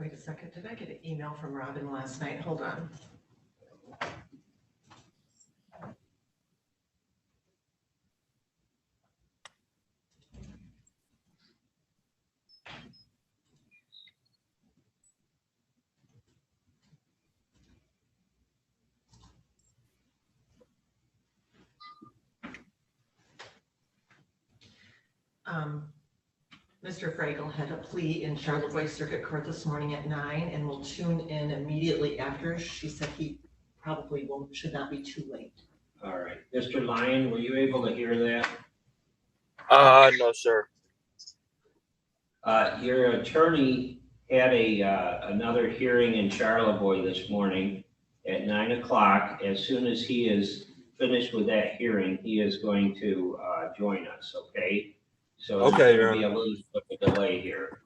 Wait a second, did I get an email from Robin last night? Hold on. Mr. Fragel had a plea in Charlevoix Circuit Court this morning at 9 and will tune in immediately after. She said he probably should not be too late. All right. Mr. Lyon, were you able to hear that? No, sir. Your attorney had another hearing in Charlevoix this morning at 9 o'clock. As soon as he is finished with that hearing, he is going to join us, okay? So Okay, there's going to be a little bit of a delay here.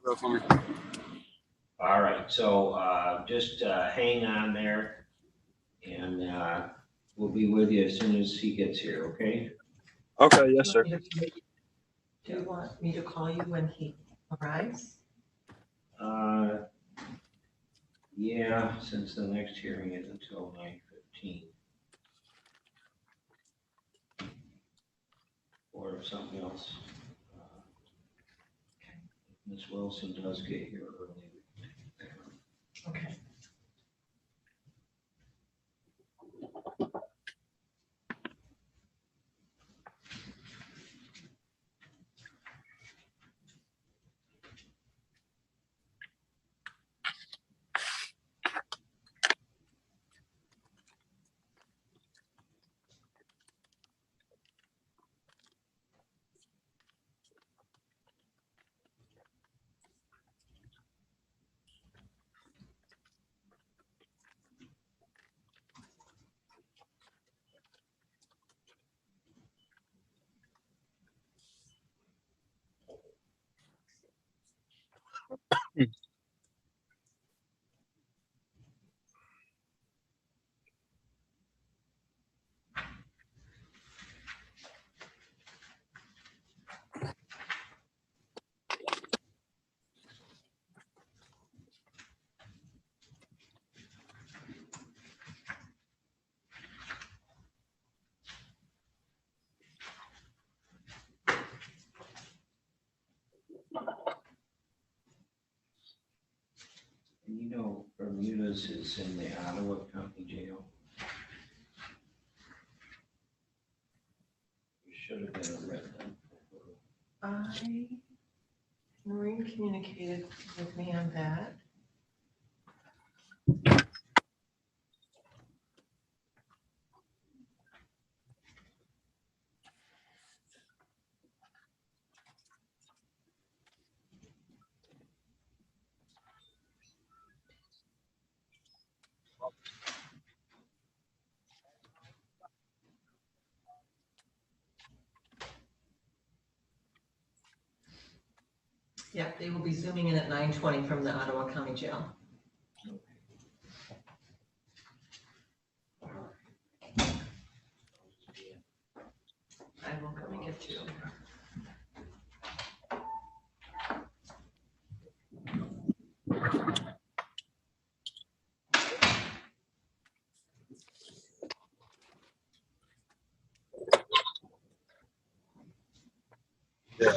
All right, so just hang on there, and we'll be with you as soon as he gets here, okay? Okay, yes, sir. Do you want me to call you when he arrives? Yeah, since the next hearing is until 9:15. Or if something else. Ms. Wilson does get here early. Okay. And you know, Bermuda's is in the Ottawa County Jail. There should have been a red one. Maureen communicated with me on that. Yeah, they will be zooming in at 9:20 from the Ottawa County Jail. I will come and get you. Yeah.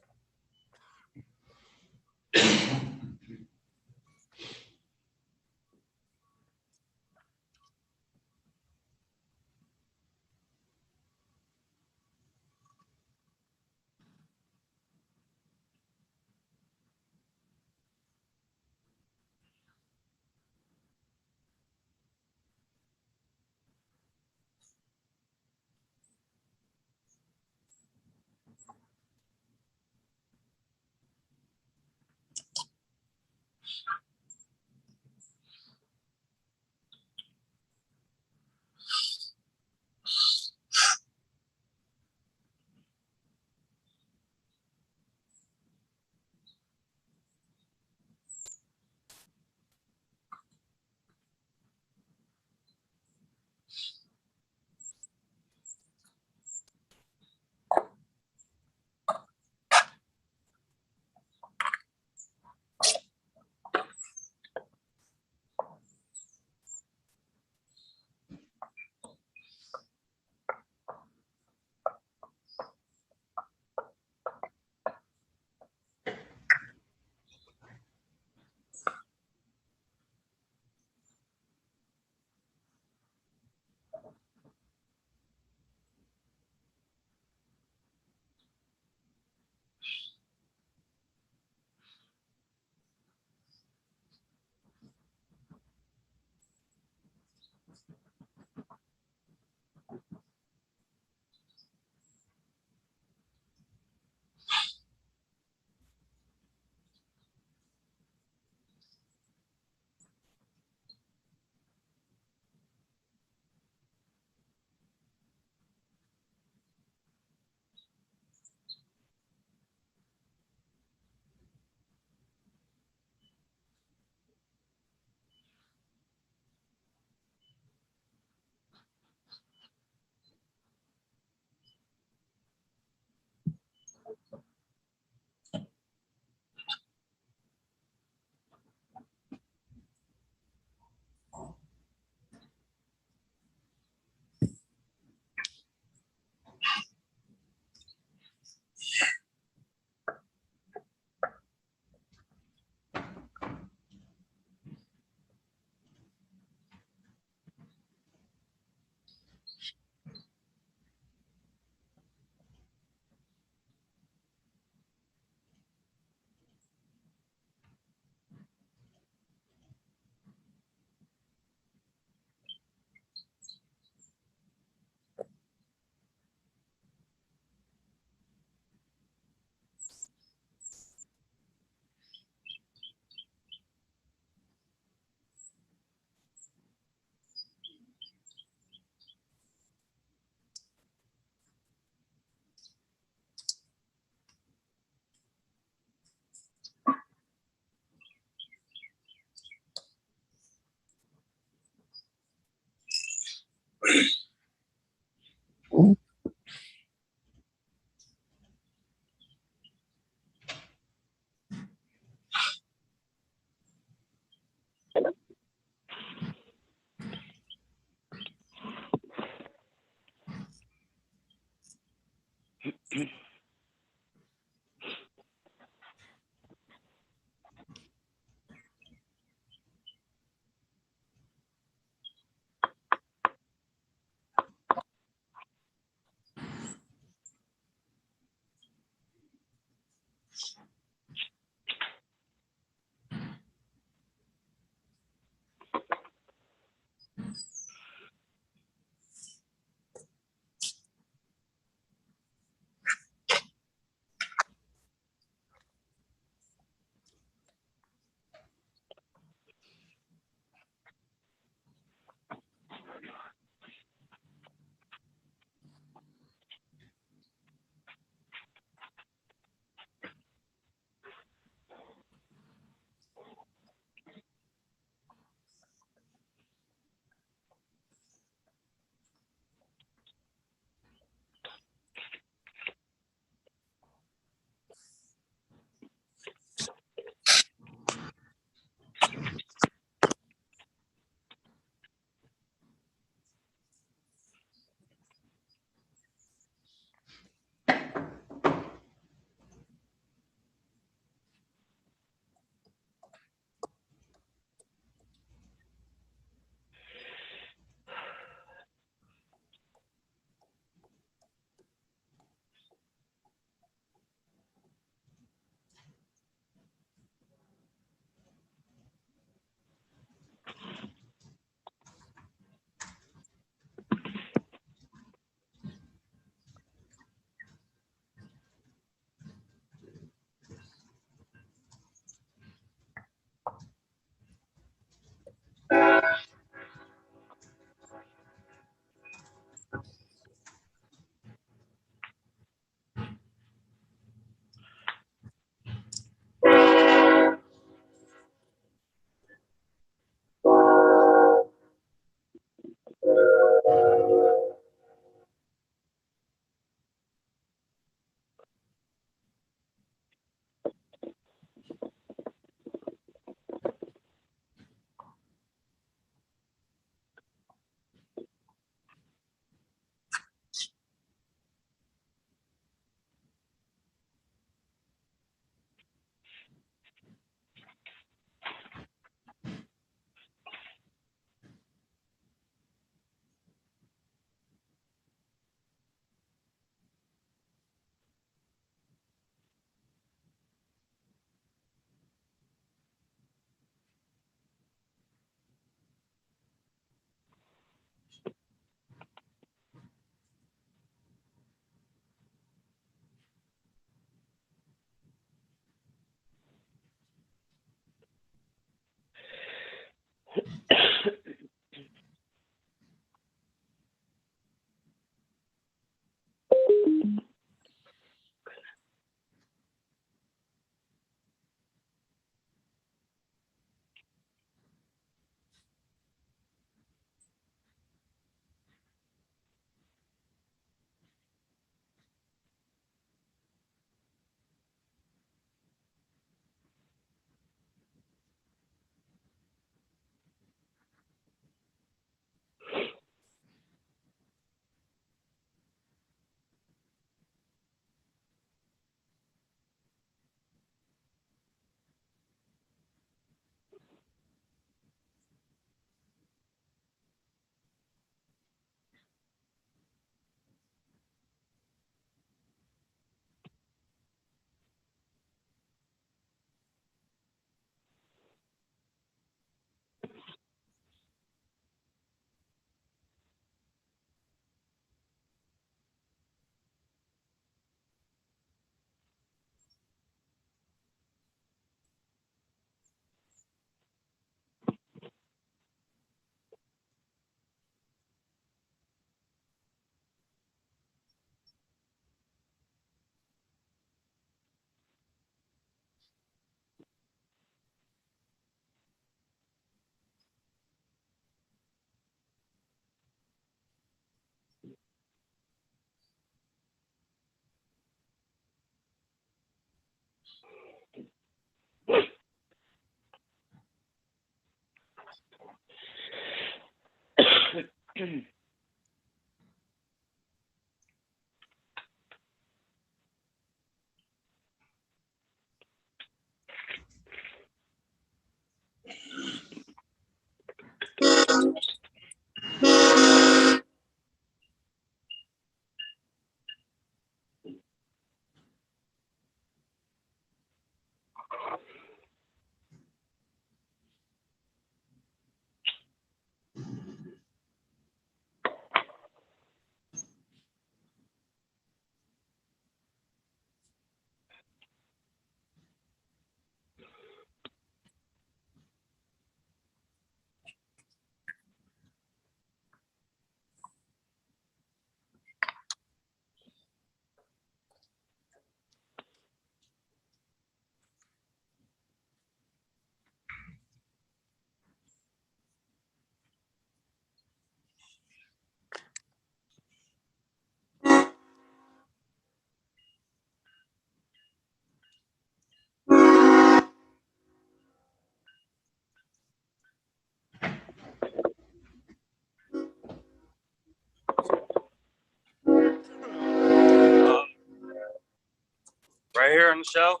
Right here on the shelf.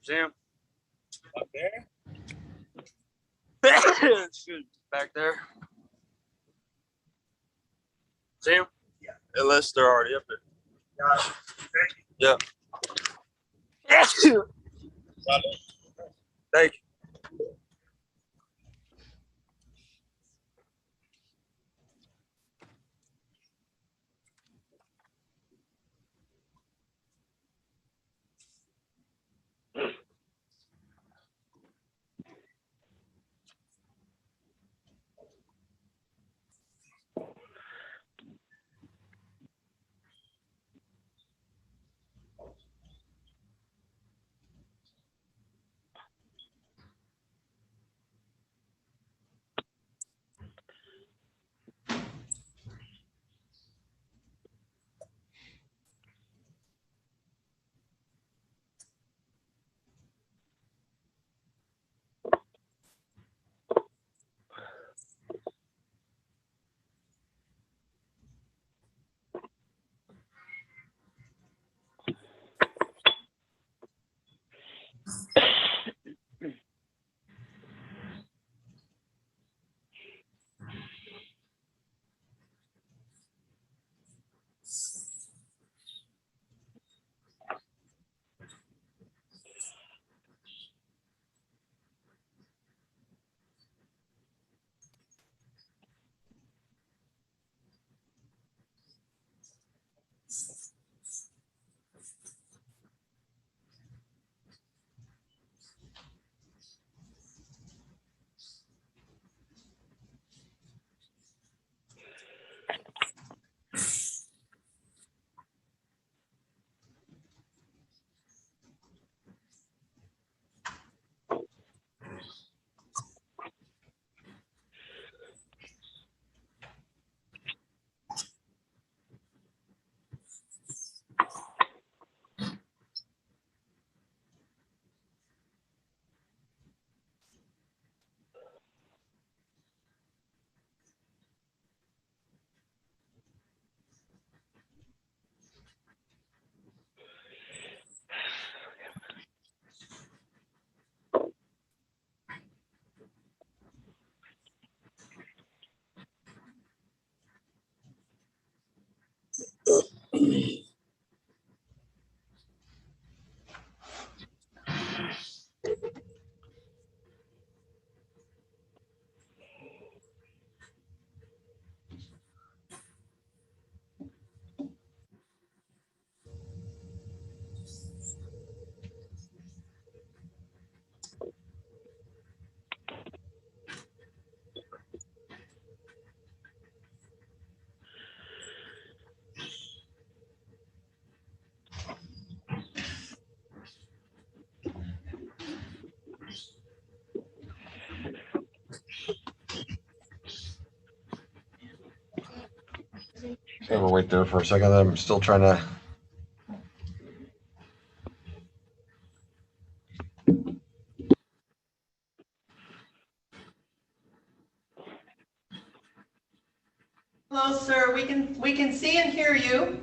See him? Up there? Excuse me. Back there. See him? Yeah. Unless they're already up there. Yeah. Thank you. Okay, we'll wait there for a second. I'm still trying to can see and hear you.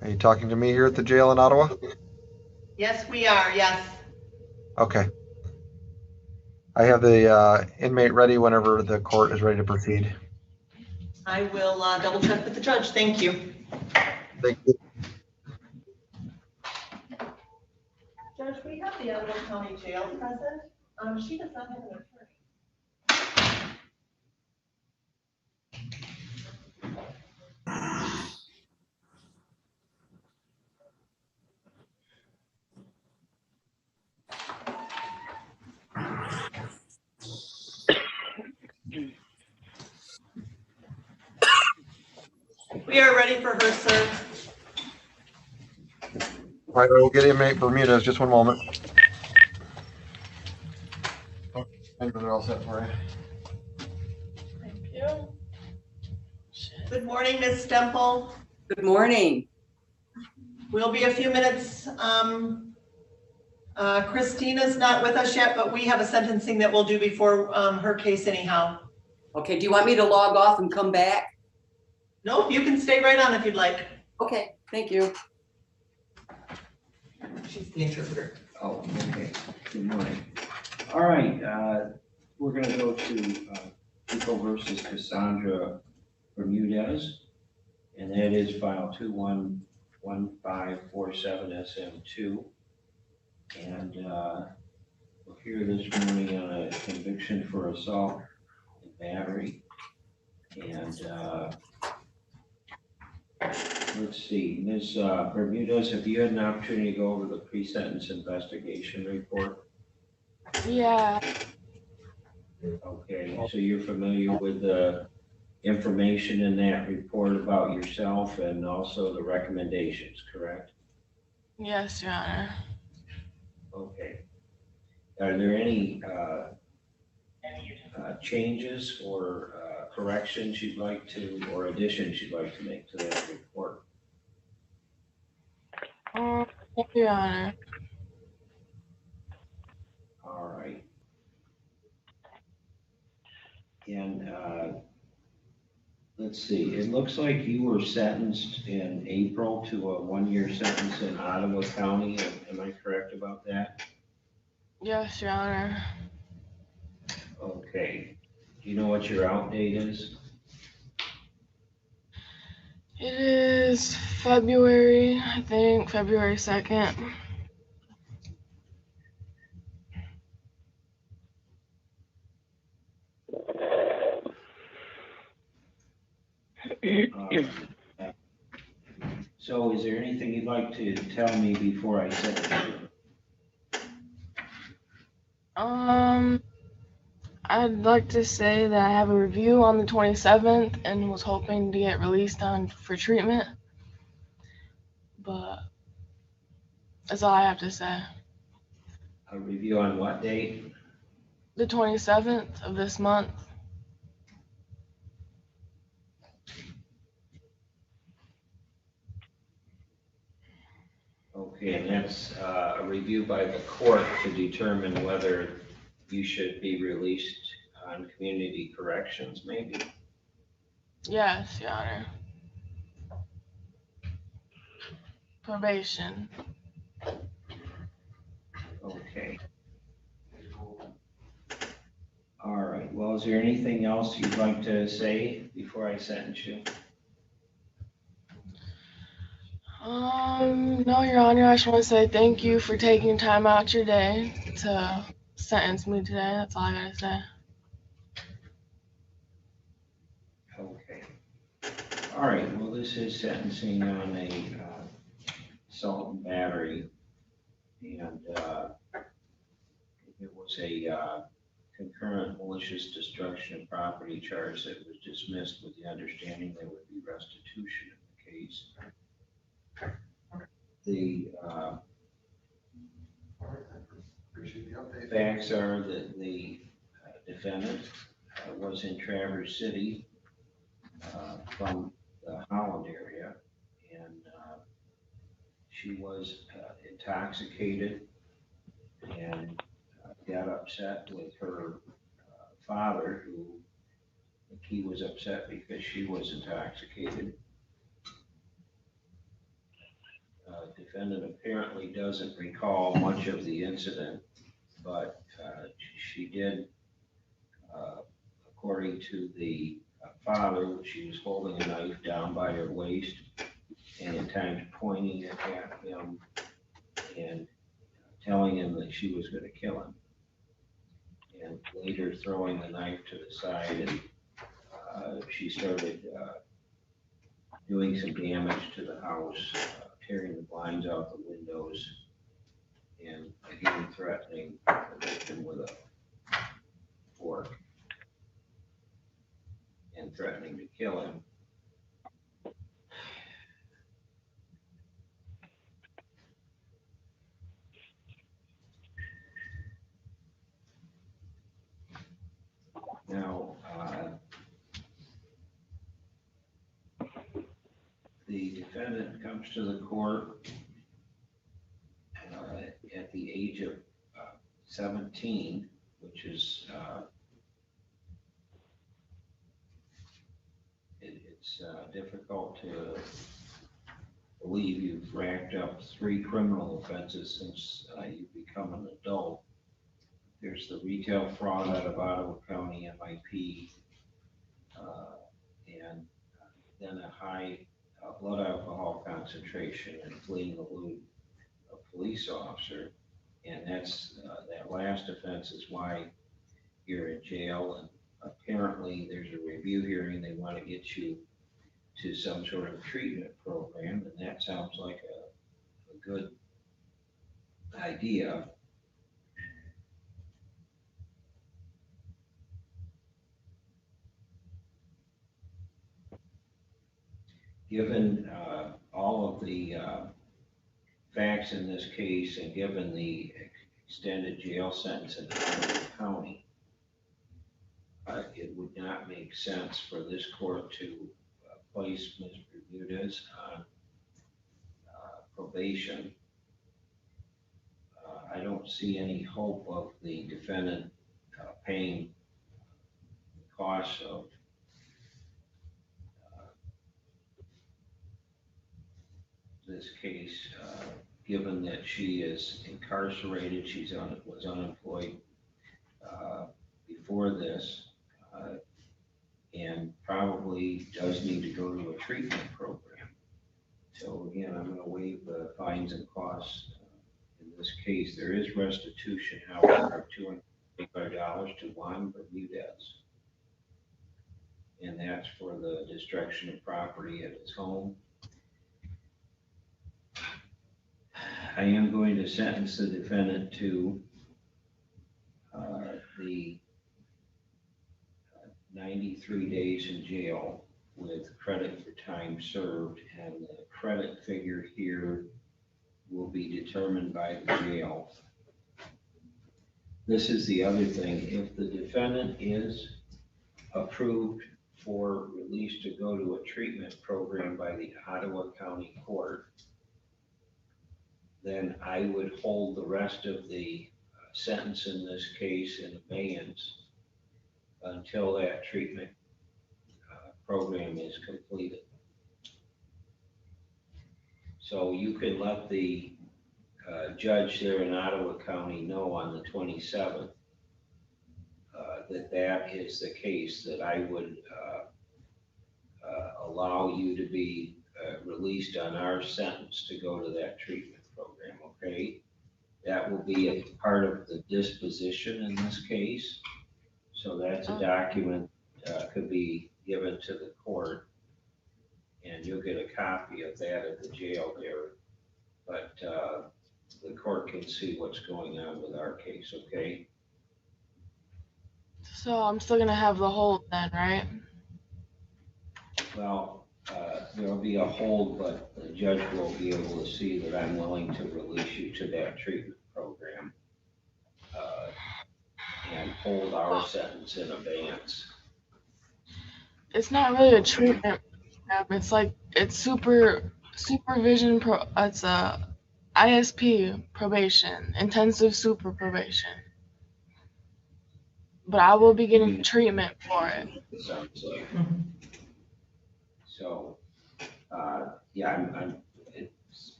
Are you talking to me here at the jail in Ottawa? Yes, we are, yes. Okay. I have the inmate ready whenever the court is ready to proceed. I will double check with the judge. Thank you. Thank you. Judge, we have the Ottawa County Jail present. She does not have an attorney. We are ready for her, sir. All right, I will get inmate Bermudez. Just one moment. They're all set for you. Thank you. Good morning, Ms. Stemple. Good morning. We'll be a few minutes. Christina's not with us yet, but we have a sentencing that we'll do before her case anyhow. Okay, do you want me to log off and come back? Nope, you can stay right on if you'd like. Okay, thank you. She's the interpreter. Oh, okay. Good morning. All right, we're gonna go to Pico versus Cassandra Bermudez, and that is file 211547 SM2. And we're here this morning on a conviction for assault and battery. And let's see, Ms. Bermudez, have you had an opportunity to go over the pre-sentence investigation report? Yeah, Okay, so you're familiar with the information in that report about yourself and also the recommendations, correct? yes, Your Honor. Okay. Are there any changes or corrections you'd like to, or additions you'd like to make to that report? Thank you, Your Honor. All right. And let's see, it looks like you were sentenced in April to a 1-year sentence in Ottawa County. Am I correct about that? Yes, Your Honor. Okay. Do you know what your out date is? It is February, I think, February 2nd. So is there anything you'd like to tell me before I sentence you? I'd like to say that I have a review on the 27th and was hoping to get released for treatment. But that's all I have to say. A review on what date? The 27th of this month. Okay, and that's a review by the court to determine whether you should be released on community corrections, maybe. Yes, Your Honor. Probation. Okay. All right, well, is there anything else you'd like to say before I sentence you? No, Your Honor, I just want to say thank you for taking time out your day to sentence me today. That's all I gotta say. Okay. All right, well, this is sentencing on a assault and battery. And it was a concurrent malicious destruction of property charge that was dismissed with the understanding there would be restitution in the case. The facts are that the defendant was in Traverse City from the Holland area, and she was intoxicated and got upset with her father, who think he was upset because she was intoxicated. Defendant apparently doesn't recall much of the incident, but she did, according to the father, she was holding a knife down by her waist and at times pointing it at him and telling him that she was going to kill him. And later throwing the knife to the side, and she started doing some damage to the house, tearing the blinds out the windows, and again threatening the victim with a fork and threatening to kill him. Now, the defendant comes to the court at the age of 17, which is it's difficult to believe you've racked up 3 criminal offenses since you've become an adult. There's the retail fraud out of Ottawa County, MIP, and then a high blood alcohol concentration and fleeing elude a police officer. And that's that last offense is why you're in jail. And apparently there's a review hearing. They want to get you to some sort of treatment program, and that sounds like a good idea. Given all of the facts in this case and given the extended jail sentence in Ottawa County, it would not make sense for this court to place Ms. Bermudez on probation. I don't see any hope of the defendant paying the costs of this case, given that she is incarcerated, was unemployed before this, and probably does need to go to a treatment program. So again, I'm going to waive the fines and costs in this case. There is restitution, however, of $225 to Juan Bermudez, and that's for the destruction of property at his home. I am going to sentence the defendant to the 93 days in jail with credit for time served, and the credit figure here will be determined by the jail. This is the other thing. If the defendant is approved for release to go to a treatment program by the Ottawa County Court, then I would hold the rest of the sentence in this case in abeyance until that treatment program is completed. So you could let the judge there in Ottawa County know on the 27th that is the case, that I would allow you to be released on our sentence to go to that treatment program, okay? That will be a part of the disposition in this case. So that's a document could be given to the court, and you'll get a copy of that at the jail there. But the court can see what's going on with our case, okay? So I'm still gonna have the hold then, right? Well, there'll be a hold, but the judge will be able to see that I'm willing to release you to that treatment program and hold our sentence in abeyance. It's not really a treatment program. It's like it's supervision. It's a ISP probation, intensive super probation. but I will be getting treatment for it. Sounds like. Mhm. So, yeah, it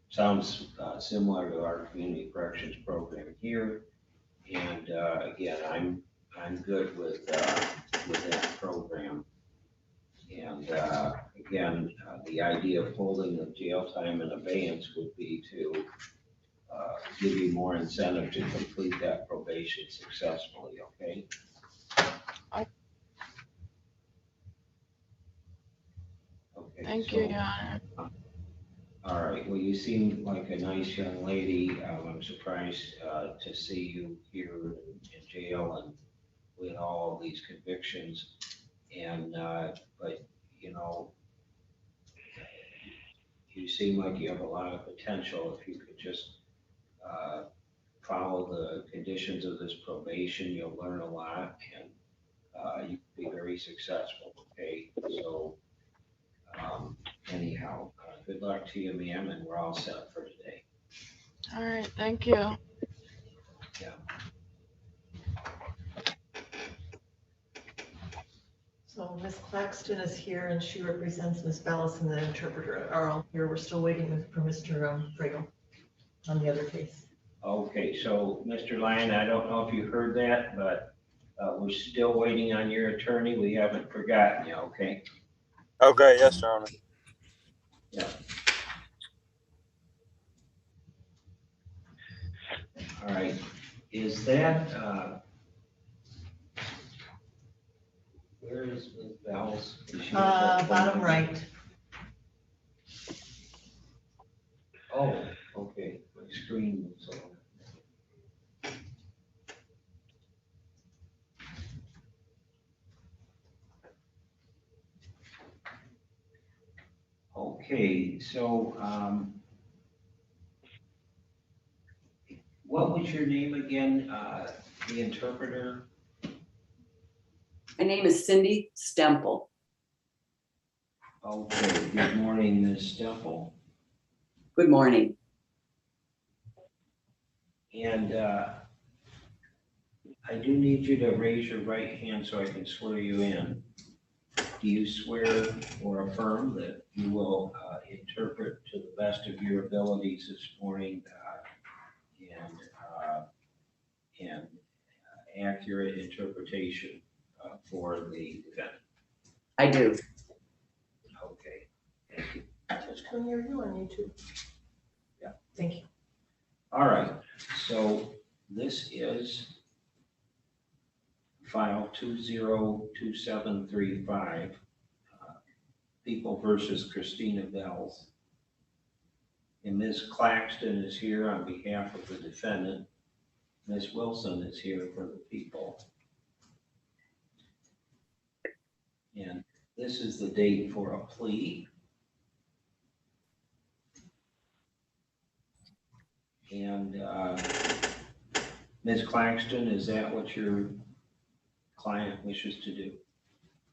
sounds similar to our community corrections program here. And again, I'm good with that program. And again, the idea of holding the jail time in abeyance would be to give you more incentive to complete that probation successfully, okay? Okay. Thank so- you, Your Honor. All right, well, you seem like a nice young lady. I'm surprised to see you here in jail and with all these convictions. And, but, you know, you seem like you have a lot of potential. If you could just follow the conditions of this probation, you'll learn a lot and you can be very successful, okay? So anyhow, good luck to you, ma'am, and we're all set for today. All right, thank you. Yeah. So Ms. Claxton is here and she represents Ms. Ballas and the interpreter are all here. We're still waiting for Mr. Fragel on the other case. Okay, so Mr. Lyon, I don't know if you heard that, but we're still waiting on your attorney. We haven't forgotten you, okay? Okay, yes, Your Honor. Yeah. All right, is that, where is Ms. Bells? Is she- Bottom right. Oh, okay, my screen was on. Okay, so, what was your name again, the interpreter? My name is Cindy Stemple. Okay, good morning, Ms. Stempel. Good morning. And I do need you to raise your right hand so I can swear you in. Do you swear or affirm that you will interpret to the best of your abilities this morning and accurate interpretation for the defendant? I do. Okay, thank you. Judge Cooney, are you on YouTube? Yeah. Thank you. All right, so this is file 202735, People versus Christina Bells. And Ms. Claxton is here on behalf of the defendant. Ms. Wilson is here for the people. And this is the date for a plea. And Ms. Claxton, is that what your client wishes to do?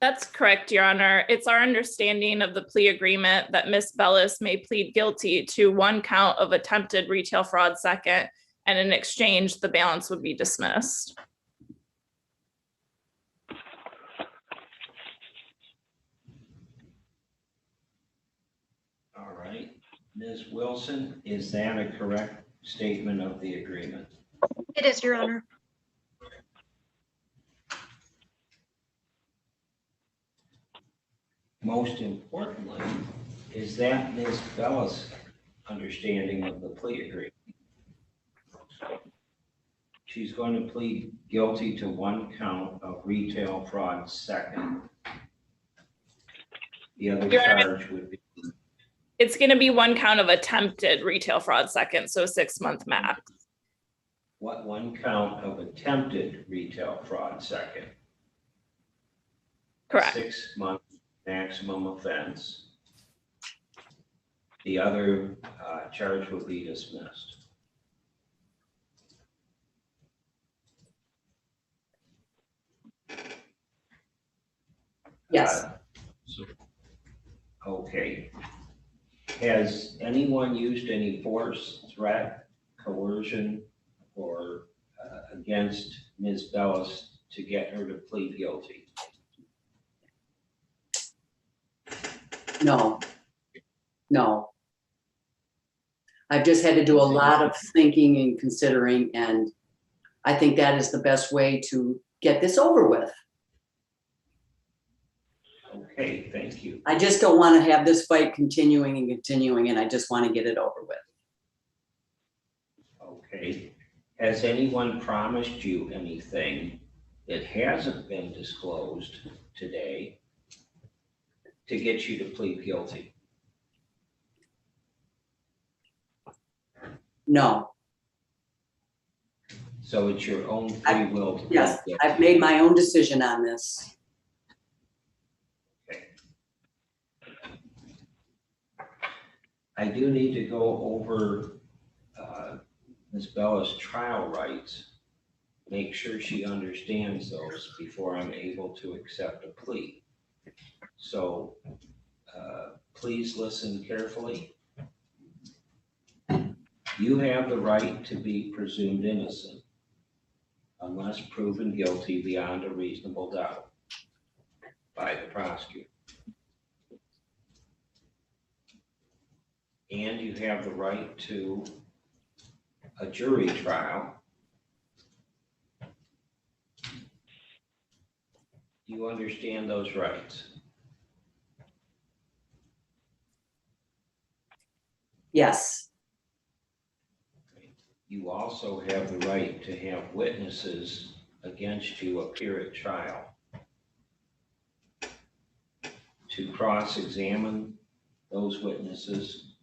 That's correct, Your Honor. It's our understanding of the plea agreement that Ms. Bellis may plead guilty to one count of attempted retail fraud second, and in exchange, the balance would be dismissed. All right. Ms. Wilson, is that a correct statement of the agreement? It is, Your Honor. Most importantly, is that Ms. Bellis' understanding of the plea agreement? She's going to plead guilty to one count of retail fraud second. The other Your Honor, charge would be, it's going to be one count of attempted retail fraud second, so 6-month max. what, one count of attempted retail fraud second? Correct. 6-month maximum offense. The other charge will be dismissed. Yes. Okay. Has anyone used any force, threat, coercion, or against Ms. Bellis to get her to plead guilty? No. No. I've just had to do a lot of thinking and considering, and I think that is the best way to get this over with. Okay, thank you. I just don't want to have this fight continuing and continuing, and I just want to get it over with. Okay. Has anyone promised you anything that hasn't been disclosed today to get you to plead guilty? No. So it's your own free will to plead Yes, guilty? I've made my own decision on this. Okay. I do need to go over Ms. Bella's trial rights, make sure she understands those before I'm able to accept a plea. So please listen carefully. You have the right to be presumed innocent unless proven guilty beyond a reasonable doubt by the prosecutor. And you have the right to a jury trial. Do you understand those rights? Yes, You also have the right to have witnesses against you appear at trial, to cross-examine those witnesses,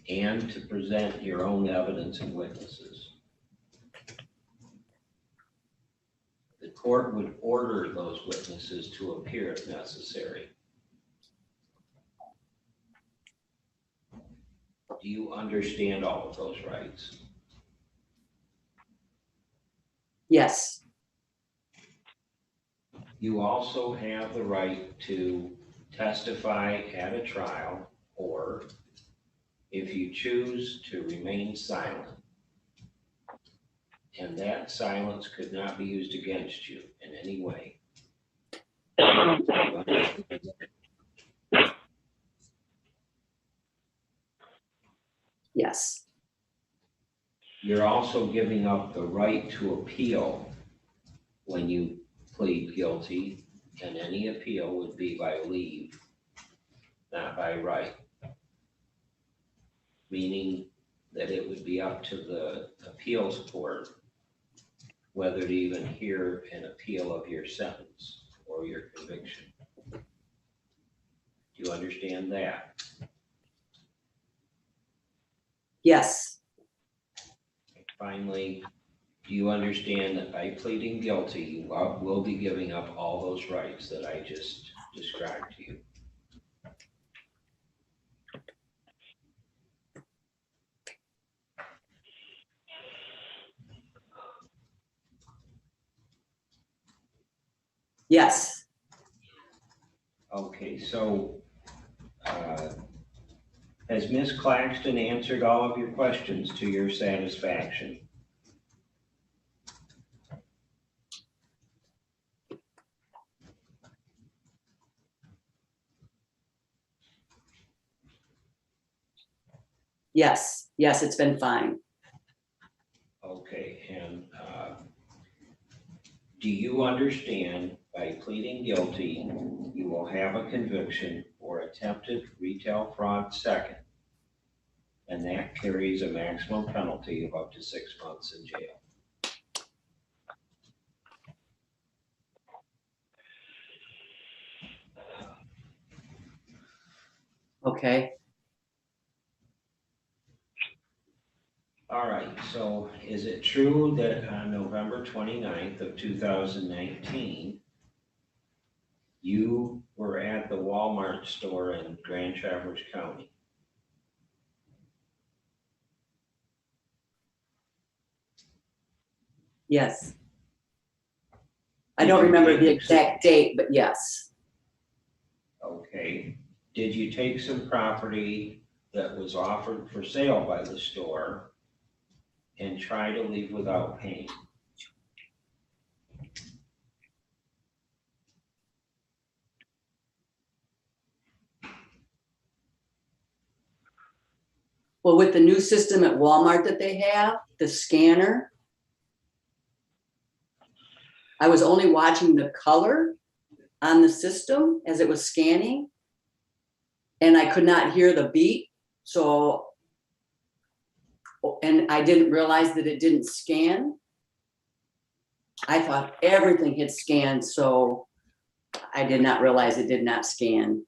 and to present your own evidence and witnesses. The court would order those witnesses to appear if necessary. Do you understand all of those rights? yes, You also have the right to testify at a trial, or if you choose to remain silent, and that silence could not be used against you in any way. yes, You're also giving up the right to appeal when you plead guilty, and any appeal would be by leave, not by right. Meaning that it would be up to the appeals court whether to even hear an appeal of your sentence or your conviction. Do you understand that? yes, Finally, do you understand that by pleading guilty, you will be giving up all those rights that I just described to you? yes, Okay, so has Ms. Claxton answered all of your questions to your satisfaction? yes, yes, it's been fine. Okay, and do you understand by pleading guilty, you will have a conviction for attempted retail fraud second, and that carries a maximum penalty of up to 6 months in jail? Okay, All right, so is it true that on November 29th of 2019, you were at the Walmart store in Grand Traverse County? yes. I don't remember the exact date, but yes, Okay. Did you take some property that was offered for sale by the store and try to leave without paying? Well, with the new system at Walmart that they have, the scanner, I was only watching the color on the system as it was scanning, and I could not hear the beep. So, and I didn't realize that it didn't scan. I thought everything had scanned, so I did not realize it did not scan.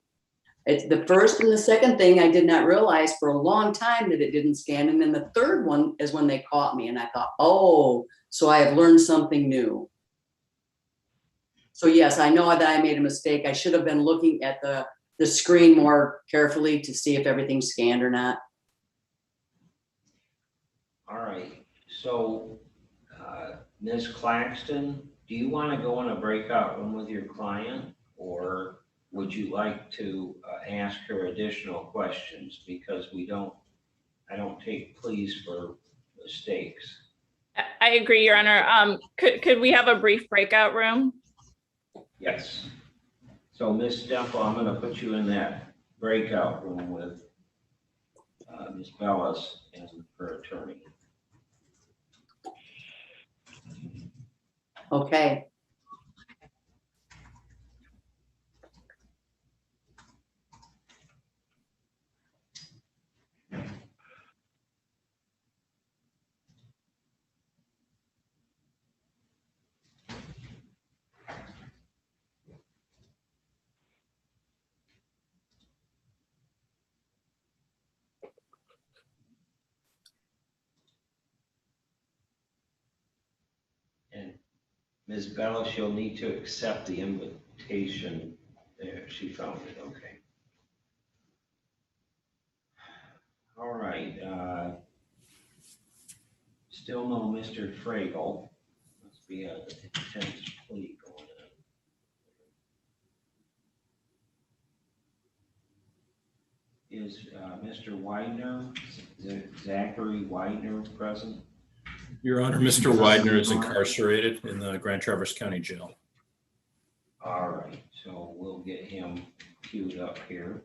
It's the first and the second thing I did not realize for a long time that it didn't scan. And then the third one is when they caught me and I thought, oh, so I have learned something new. So yes, I know that I made a mistake. I should have been looking at the screen more carefully to see if everything's scanned or not. All right, so Ms. Claxton, do you want to go in a breakout room with your client, or would you like to ask her additional questions? Because I don't take pleas for mistakes. I agree, Your Honor. Could we have a brief breakout room? Yes. So Ms. Steffel, I'm going to put you in that breakout room with Ms. Bellis and her attorney. Okay. And Ms. Bellis, you'll need to accept the invitation. There, she found it, okay. All right, still no Mr. Fragel. Must be a intense plea going on. Is Mr. Widener, Zachary Widener present? Your Honor, Mr. Widener is incarcerated in the Grand Traverse County Jail. All right, so we'll get him queued up here.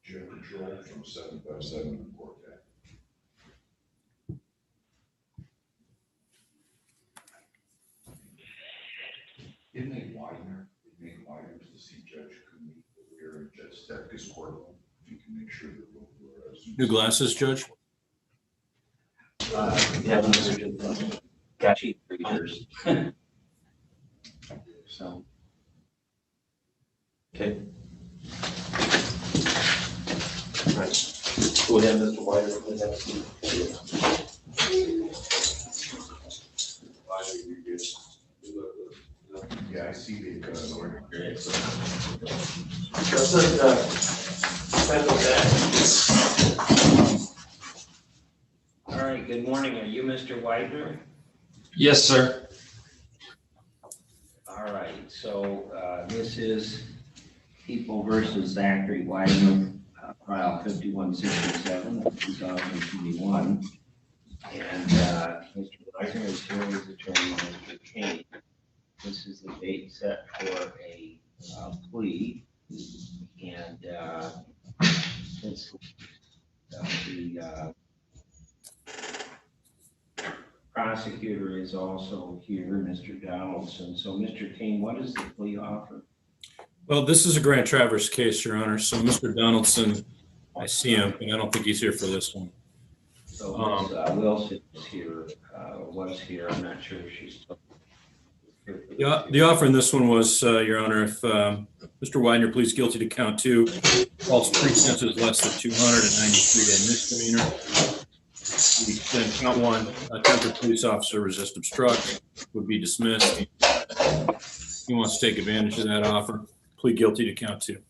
Jail control from 757 in Port Tech. Inmate Widener to see Judge Cooney here in Judge Stepka's courtroom. If you can make sure that we'll New glasses, Judge? Yeah, got you for years. So. Okay. Right. Go ahead, Mr. Widener. Yeah, I see the All right, good morning. Are you Mr. Widener? Yes, sir. All right, so this is People versus Zachary Widener, file 5167 of 2021. And Mr. Widener is here with attorney Mr. Kane. This is the date set for a plea. And since the prosecutor is also here, Mr. Donaldson. So Mr. Kane, what is the plea offer? Well, this is a Grand Traverse case, Your Honor. So Mr. Donaldson, I see him, but I don't think he's here for this one. So Ms. Wilson is here, was here. I'm not sure if she's still here. The offer in this one was, Your Honor, if Mr. Widener pleads guilty to count 2, false pretenses less than 293-day misdemeanor. Then count 1, attempted police officer resist obstruct, would be dismissed. He wants to take advantage of that offer, plead guilty to count 2.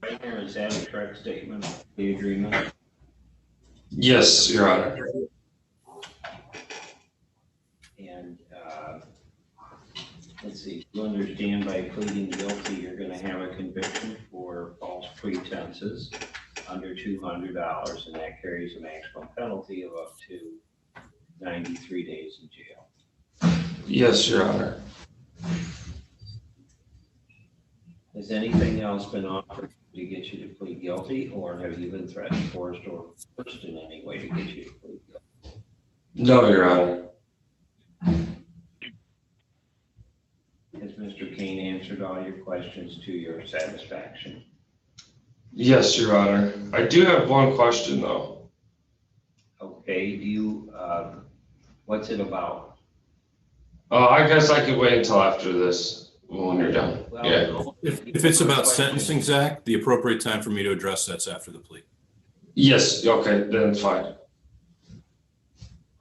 Right here, is that a correct statement of the agreement? Yes, Your Honor. And let's see, you understand by pleading guilty, you're going to have a conviction for false pretenses under $200, and that carries a maximum penalty of up to 93 days in jail. Yes, Your Honor. Has anything else been offered to get you to plead guilty, or have you been threatened, forced, or forced in any way to get you to plead guilty? No, Your Honor. Has Mr. Kane answered all your questions to your satisfaction? Yes, Your Honor. I do have one question, though. Okay, do you, what's it about? I guess I could wait until after this when you're done. Well, Yeah. If it's about sentencing, Zach, the appropriate time for me to address that's after the plea. Yes, okay, then it's fine.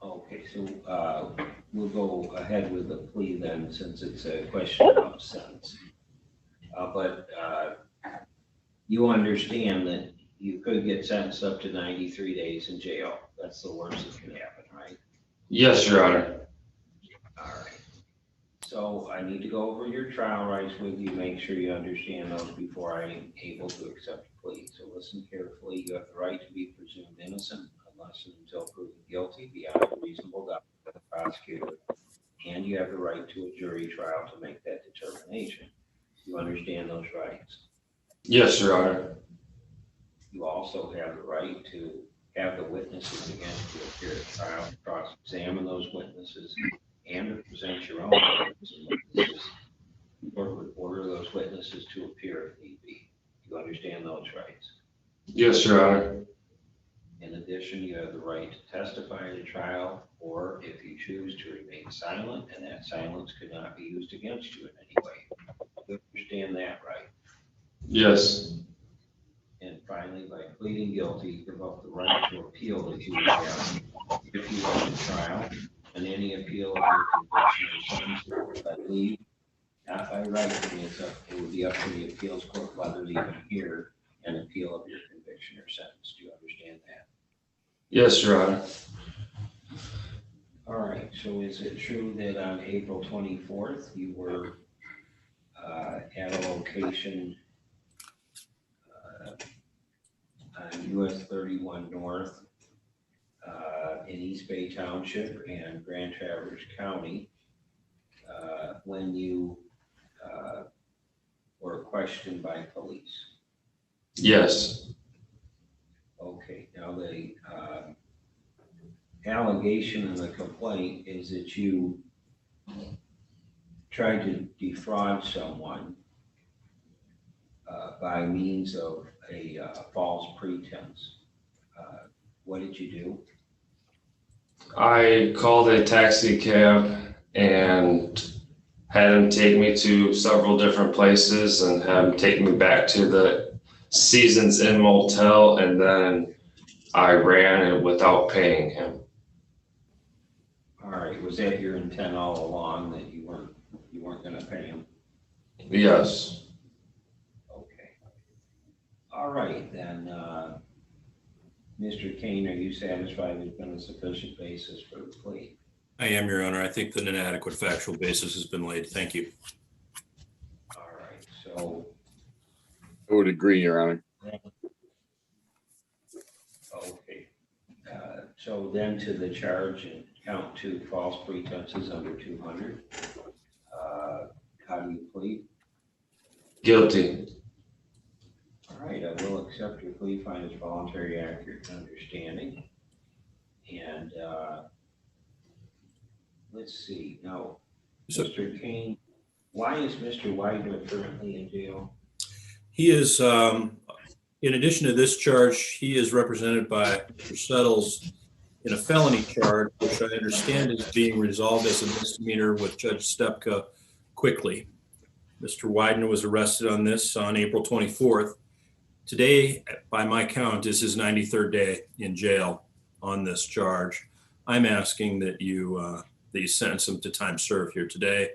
Okay, so we'll go ahead with the plea then, since it's a question about sentence. But you understand that you could get sentenced up to 93 days in jail. That's the worst that can happen, right? Yes, Your Honor. All right. So I need to go over your trial rights with you, make sure you understand those before I'm able to accept a plea. So listen carefully. You have the right to be presumed innocent unless and until proven guilty beyond a reasonable doubt by the prosecutor. And you have the right to a jury trial to make that determination. You understand those rights? Yes, Your Honor. You also have the right to have the witnesses against you appear at trial, cross-examine those witnesses, and to present your own witnesses. Or would order those witnesses to appear if need be. You understand those rights? Yes, Your Honor. In addition, you have the right to testify at a trial, or if you choose to remain silent, and that silence could not be used against you in any way. You understand that, right? Yes. And finally, by pleading guilty, you give up the right to appeal that you would have if you went to trial, and any appeal of your conviction or sentence by leave, not by right, it would be up to the appeals court whether to even hear an appeal of your conviction or sentence. Do you understand that? Yes, Your Honor. All right, so is it true that on April 24th, you were at a location on US 31 North in East Bay Township and Grand Traverse County when you were questioned by police? Yes. Okay, now the allegation in the complaint is that you tried to defraud someone by means of a false pretense. What did you do? I called a taxi cab and had him take me to several different places and had him take me back to the Seasons Inn motel, and then I ran it without paying him. All right, was that your intent all along, that you weren't gonna pay him? Yes. Okay. All right, then, Mr. Kane, are you satisfied there's been a sufficient basis for the plea? I am, Your Honor. I think that an adequate factual basis has been laid. Thank you. All right, so, I would agree, Your Honor. okay. So then to the charge in count 2, false pretenses under 200. How do you plead? Guilty. All right, I will accept your plea, find it's voluntary, accurate, and understanding. And let's see, now, Mr. Kane, why is Mr. Widener currently in jail? He is, in addition to this charge, he is represented by Mr. Settles in a felony charge, which I understand is being resolved as a misdemeanor with Judge Stepka quickly. Mr. Widener was arrested on this on April 24th. Today, by my count, is his 93rd day in jail on this charge. I'm asking that you sentence him to time served here today.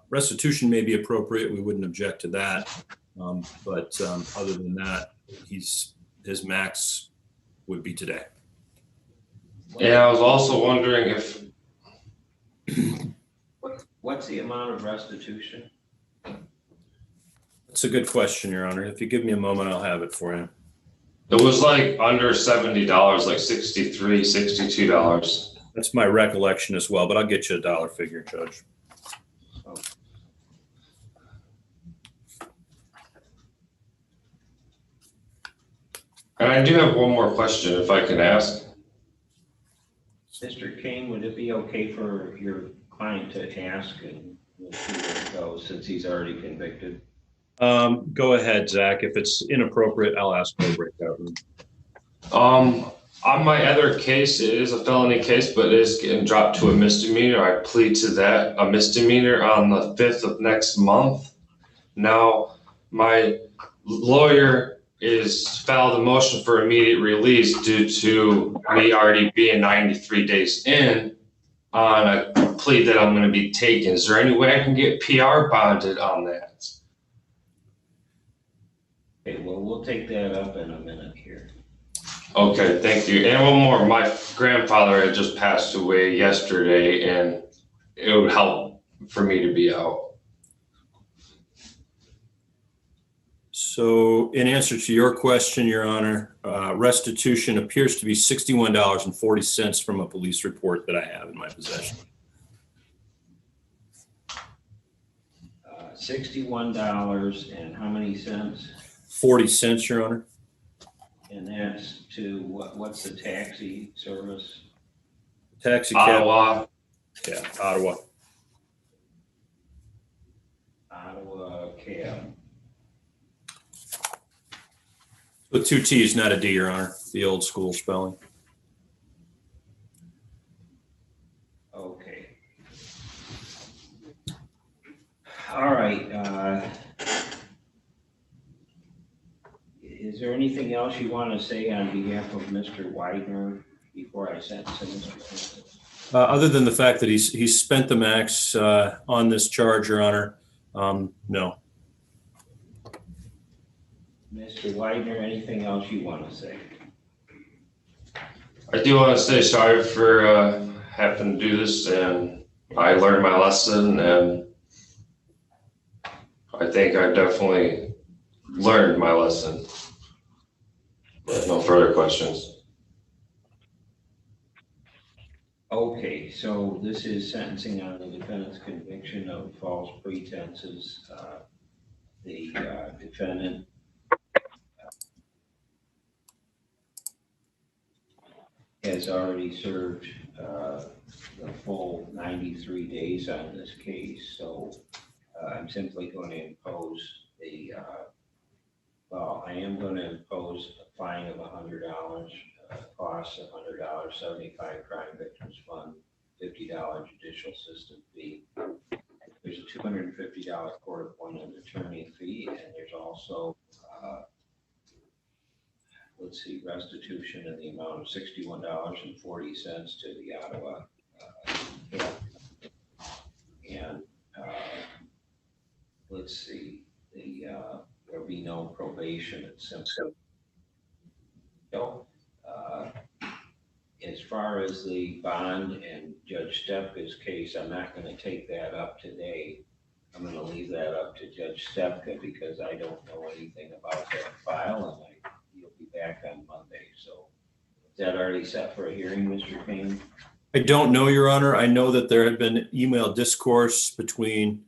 Restitution may be appropriate. We wouldn't object to that. But other than that, his max would be today. And I was also wondering if, What's the amount of restitution? That's a good question, Your Honor. If you give me a moment, I'll have it for you. it was like under $70, like $63, $62. That's my recollection as well, but I'll get you a dollar figure, Judge. And I do have one more question, if I can ask. Mr. King, would it be okay for your client to ask, and we'll see where it goes since he's already convicted? Go ahead, Zach. If it's inappropriate, I'll ask for a breakout room. On my other case, it is a felony case, but it is getting dropped to a misdemeanor. I plead to that, a misdemeanor on the 5th of next month. Now, my lawyer is filed a motion for immediate release due to me already being 93 days in on a plea that I'm going to be taking. Is there any way I can get PR bonded on that? Okay, well, we'll take that up in a minute here. Okay, thank you. And one more, my grandfather had just passed away yesterday, and it would help for me to be out. So in answer to your question, Your Honor, restitution appears to be $61.40 from a police report that I have in my possession. $61 and how many cents? 40 cents, Your Honor. And that's to what's the taxi service? Taxi cab. Ottawa. Yeah, Ottawa. Ottawa cab. With 2 T's, not a D, Your Honor. The old school spelling. Okay. All right. Is there anything else you want to say on behalf of Mr. Widener before I sentence him, Mr. King? Other than the fact that he's spent the max on this charge, Your Honor, no. Mr. Widener, anything else you want to say? I do want to say sorry for having to do this, and I learned my lesson, and I think I definitely learned my lesson. But no further questions. Okay, so this is sentencing on the defendant's conviction of false pretenses. The defendant has already served the full 93 days on this case, so I'm simply going to impose the, I am going to impose a fine of $100, costs of $100, 75 Crime Victims Fund, $50 judicial system fee. There's a $250 court-appointed attorney fee, and there's also let's see, restitution in the amount of $61.40 to the Ottawa and let's see, there'll be no probation. It's simply as far as the bond and Judge Stepka's case, I'm not going to take that up today. I'm going to leave that up to Judge Stepka because I don't know anything about that file, and you'll be back on Monday. So is that already set for a hearing, Mr. King? I don't know, Your Honor. I know that there had been email discourse between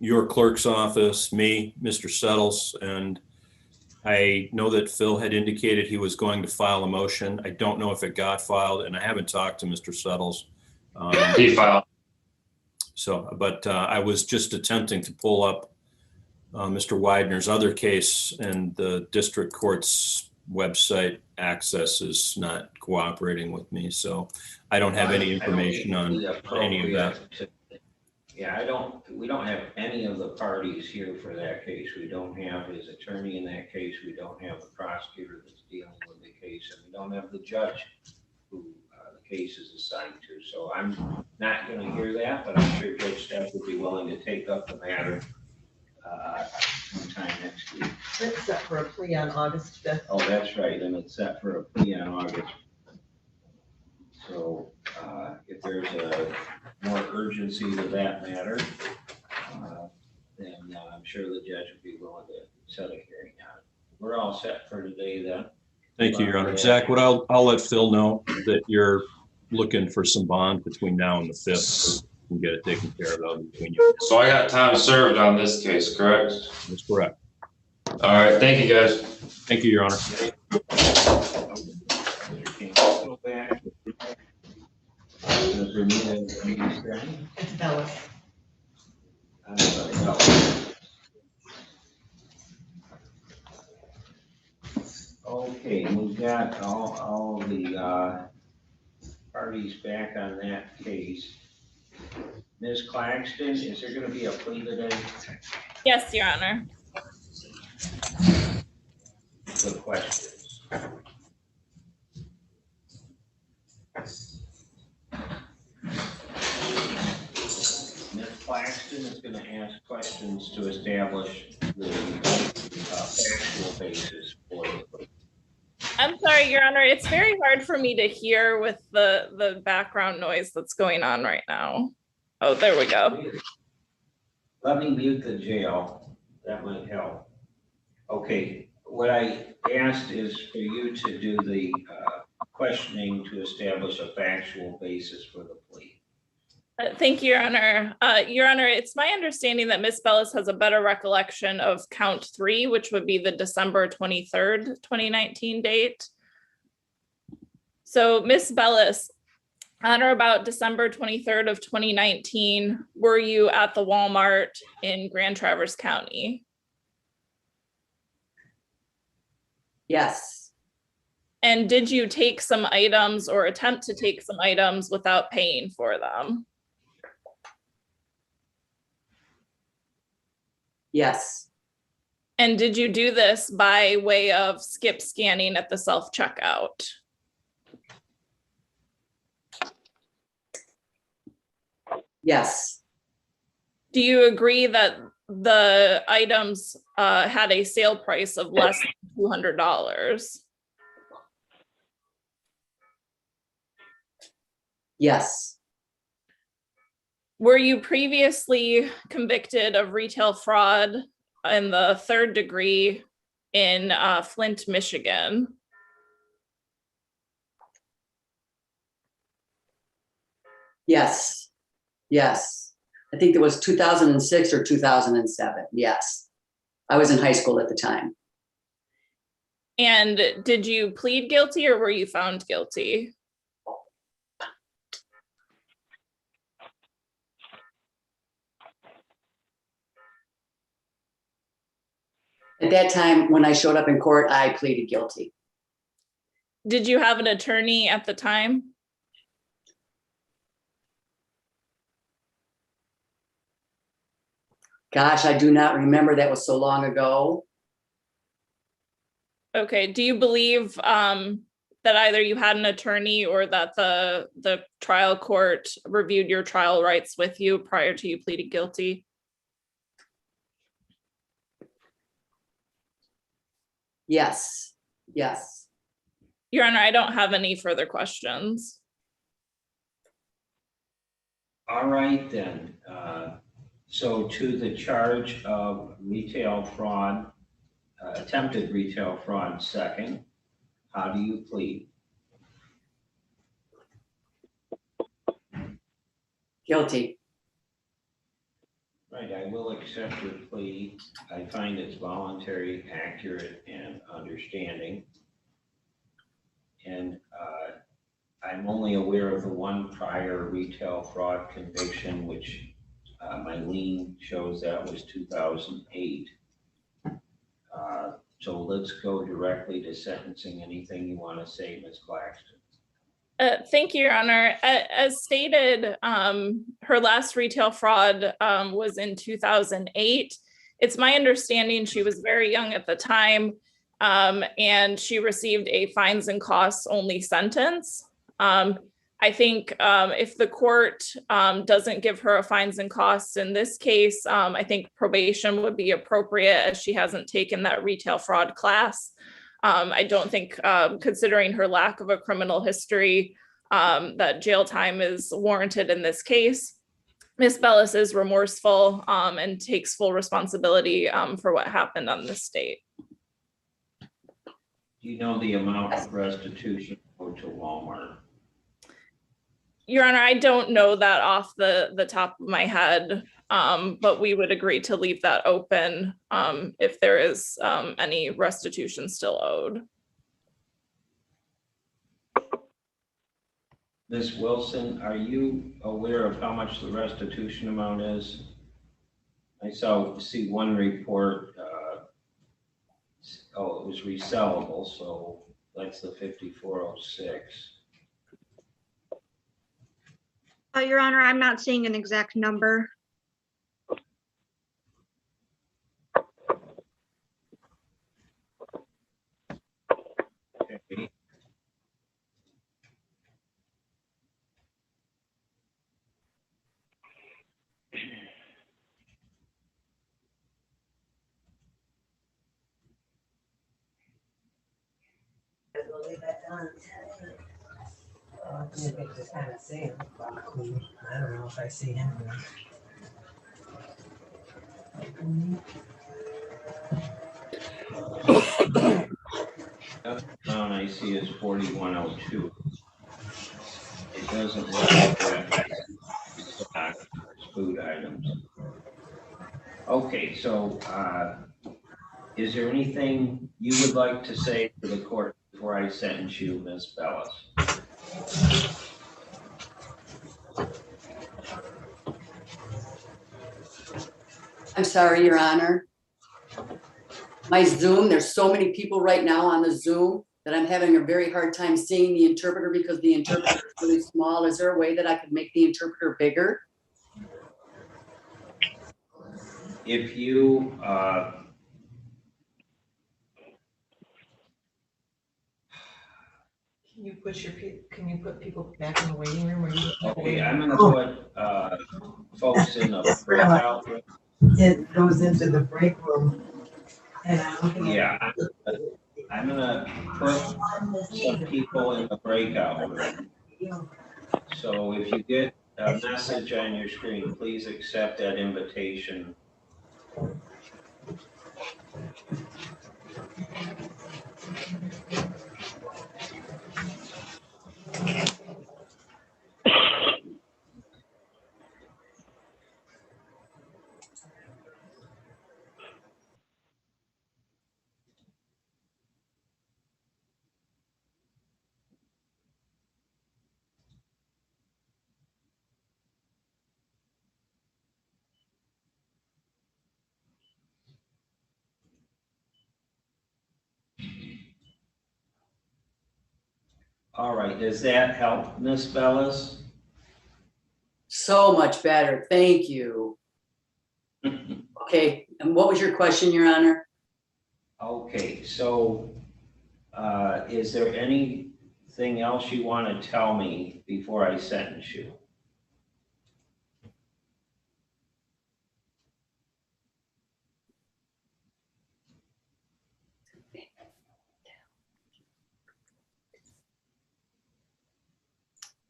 your clerk's office, me, Mr. Settles, and I know that Phil had indicated he was going to file a motion. I don't know if it got filed, and I haven't talked to Mr. Settles. He filed. So, but I was just attempting to pull up Mr. Widener's other case, and the district court's website access is not cooperating with me. So I don't have any information on any of that. Yeah, we don't have any of the parties here for that case. We don't have his attorney in that case. We don't have the prosecutor that's dealing with the case, and we don't have the judge who the case is assigned to. So I'm not going to hear that, but I'm sure Judge Stepp would be willing to take up the matter sometime next week. It's set for a plea on August 5th. Oh, that's right, and it's set for a plea on August. So if there's a more urgency to that matter, then I'm sure the judge would be willing to set a hearing on it. We're all set for today then. Thank you, Your Honor. Zach, what I'll let Phil know that you're looking for some bond between now and the 5th. So we can get it taken care of between you. So I got time served on this case, correct? That's correct. All right, thank you guys. Thank you, Your Honor. Mr. King, go back. The Bermuda Treaty Strand. It's Bellis. I'm sorry, no. Okay, we've got all the parties back on that case. Ms. Claxton, is there going to be a plea today? Yes, Your Honor. Good questions. Ms. Claxton is going to ask questions to establish the factual basis for the plea. I'm sorry, Your Honor. It's very hard for me to hear with the background noise that's going on right now. Oh, there we go. Let me mute the jail. That might help. Okay, what I asked is for you to do the questioning to establish a factual basis for the plea. Thank you, Your Honor. Your Honor, it's my understanding that Ms. Bellis has a better recollection of count 3, which would be the December 23rd, 2019 date. So Ms. Bellis, on or about December 23rd of 2019, were you at the Walmart in Grand Traverse County? Yes, And did you take some items or attempt to take some items without paying for them? yes, And did you do this by way of skip scanning at the self-checkout? yes, Do you agree that the items had a sale price of less than $200? yes, Were you previously convicted of retail fraud in the 3rd degree in Flint, Michigan? yes, yes. I think it was 2006 or 2007. Yes. I was in high school at the time. And did you plead guilty or were you found guilty? At that time, when I showed up in court, I pleaded guilty. Did you have an attorney at the time? Gosh, I do not remember. That was so long ago. Okay, do you believe that either you had an attorney or that the trial court reviewed your trial rights with you prior to you pleading guilty? Yes, yes. Your Honor, I don't have any further questions. All right, then. So to the charge of retail fraud, attempted retail fraud second, how do you plead? Guilty. Right, I will accept your plea. I find it's voluntary, accurate, and understanding. And I'm only aware of the one prior retail fraud conviction, which my lien shows that was 2008. So let's go directly to sentencing. Anything you want to say, Ms. Claxton? Thank you, Your Honor. As stated, her last retail fraud was in 2008. It's my understanding she was very young at the time, and she received a fines and costs only sentence. I think if the court doesn't give her a fines and costs in this case, I think probation would be appropriate as she hasn't taken that retail fraud class. I don't think, considering her lack of a criminal history, that jail time is warranted in this case. Ms. Bellis is remorseful and takes full responsibility for what happened on this date. Do you know the amount of restitution owed to Walmart? Your Honor, I don't know that off the top of my head, but we would agree to leave that open if there is any restitution still owed. Ms. Wilson, are you aware of how much the restitution amount is? I see one report, oh, it was resellable, so that's the 5406. Your Honor, I'm not seeing an exact number. Okay. I don't know if I see him. That amount I see is 4102. It doesn't look like that. Stock food items. Okay, so is there anything you would like to say to the court before I sentence you, Ms. Bellis? I'm sorry, Your Honor. My Zoom, there's so many people right now on the Zoom that I'm having a very hard time seeing the interpreter because the interpreter is really small. Is there a way that I could make the interpreter bigger? If you can you put people back in the waiting room? Or you okay, I'm gonna put folks in a breakout room. It goes into the break room. And Yeah, I'm gonna put some people in the breakout room. So if you get a message on your screen, please accept that invitation. All right, does that help, Ms. Bellis? So much better, thank you. Okay, and what was your question, Your Honor? Okay, so is there anything else you want to tell me before I sentence you?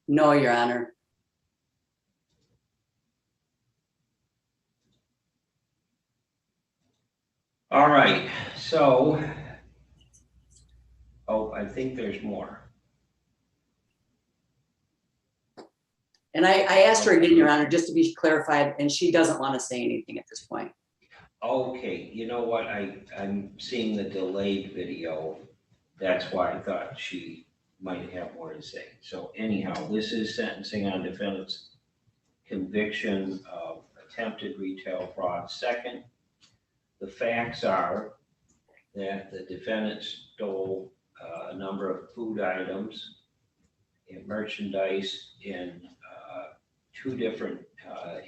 No, Your Honor. All right, so, oh, I think there's more. And I asked her again, Your Honor, just to be clarified, and she doesn't want to say anything at this point. Okay, you know what, I'm seeing the delayed video. That's why I thought she might have more to say. So anyhow, this is sentencing on defendant's conviction of attempted retail fraud. Second, the facts are that the defendant stole a number of food items and merchandise in two different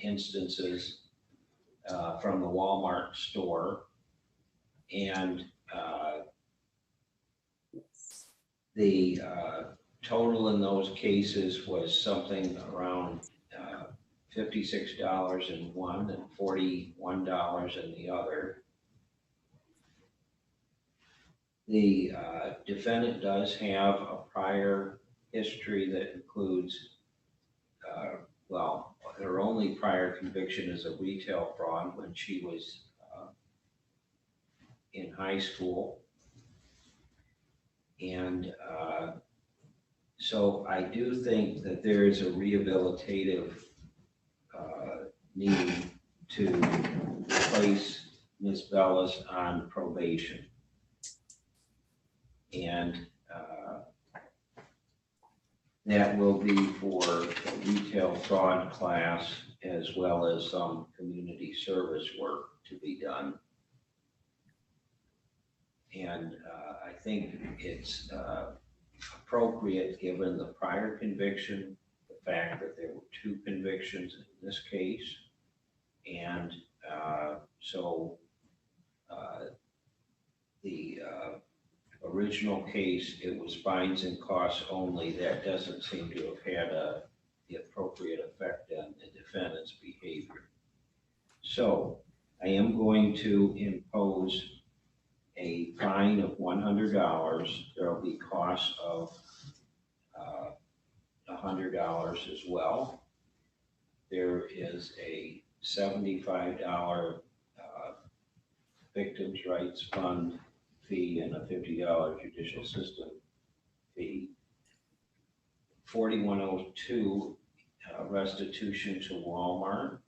instances from the Walmart store. And the total in those cases was something around $56 in one and $41 in the other. The defendant does have a prior history that includes, well, her only prior conviction is a retail fraud when she was in high school. And So I do think that there is a rehabilitative need to place Ms. Bellis on probation. And that will be for the retail fraud class as well as some community service work to be done. And I think it's appropriate, given the prior conviction, the fact that there were 2 convictions in this case. And so the original case, it was fines and costs only. That doesn't seem to have had the appropriate effect on the defendant's behavior. So I am going to impose a fine of $100. There will be costs of $100 as well. There is a $75 Victims' Rights Fund fee and a $50 judicial system fee. 4102 restitution to Walmart.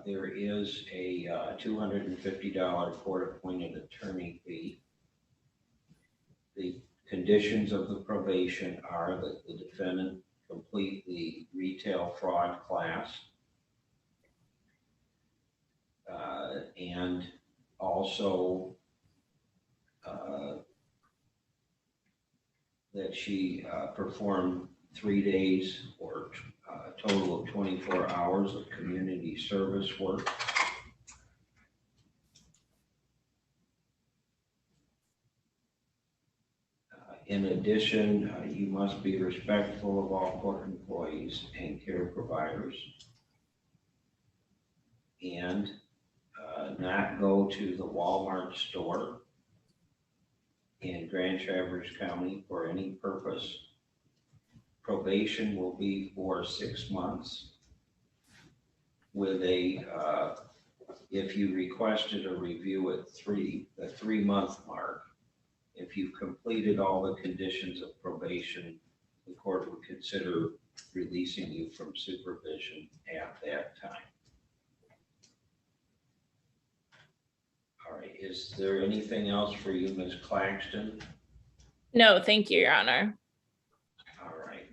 There is a $250 court-appointed attorney fee. The conditions of the probation are that the defendant complete the retail fraud class and also that she perform 3 days or a total of 24 hours of community service work. In addition, you must be respectful of all court employees and care providers, and not go to the Walmart store in Grand Traverse County for any purpose. Probation will be for 6 months with a, if you requested a review at the 3-month mark. If you've completed all the conditions of probation, the court would consider releasing you from supervision at that time. All right, is there anything else for you, Ms. Claxton? No, thank you, Your Honor. All right,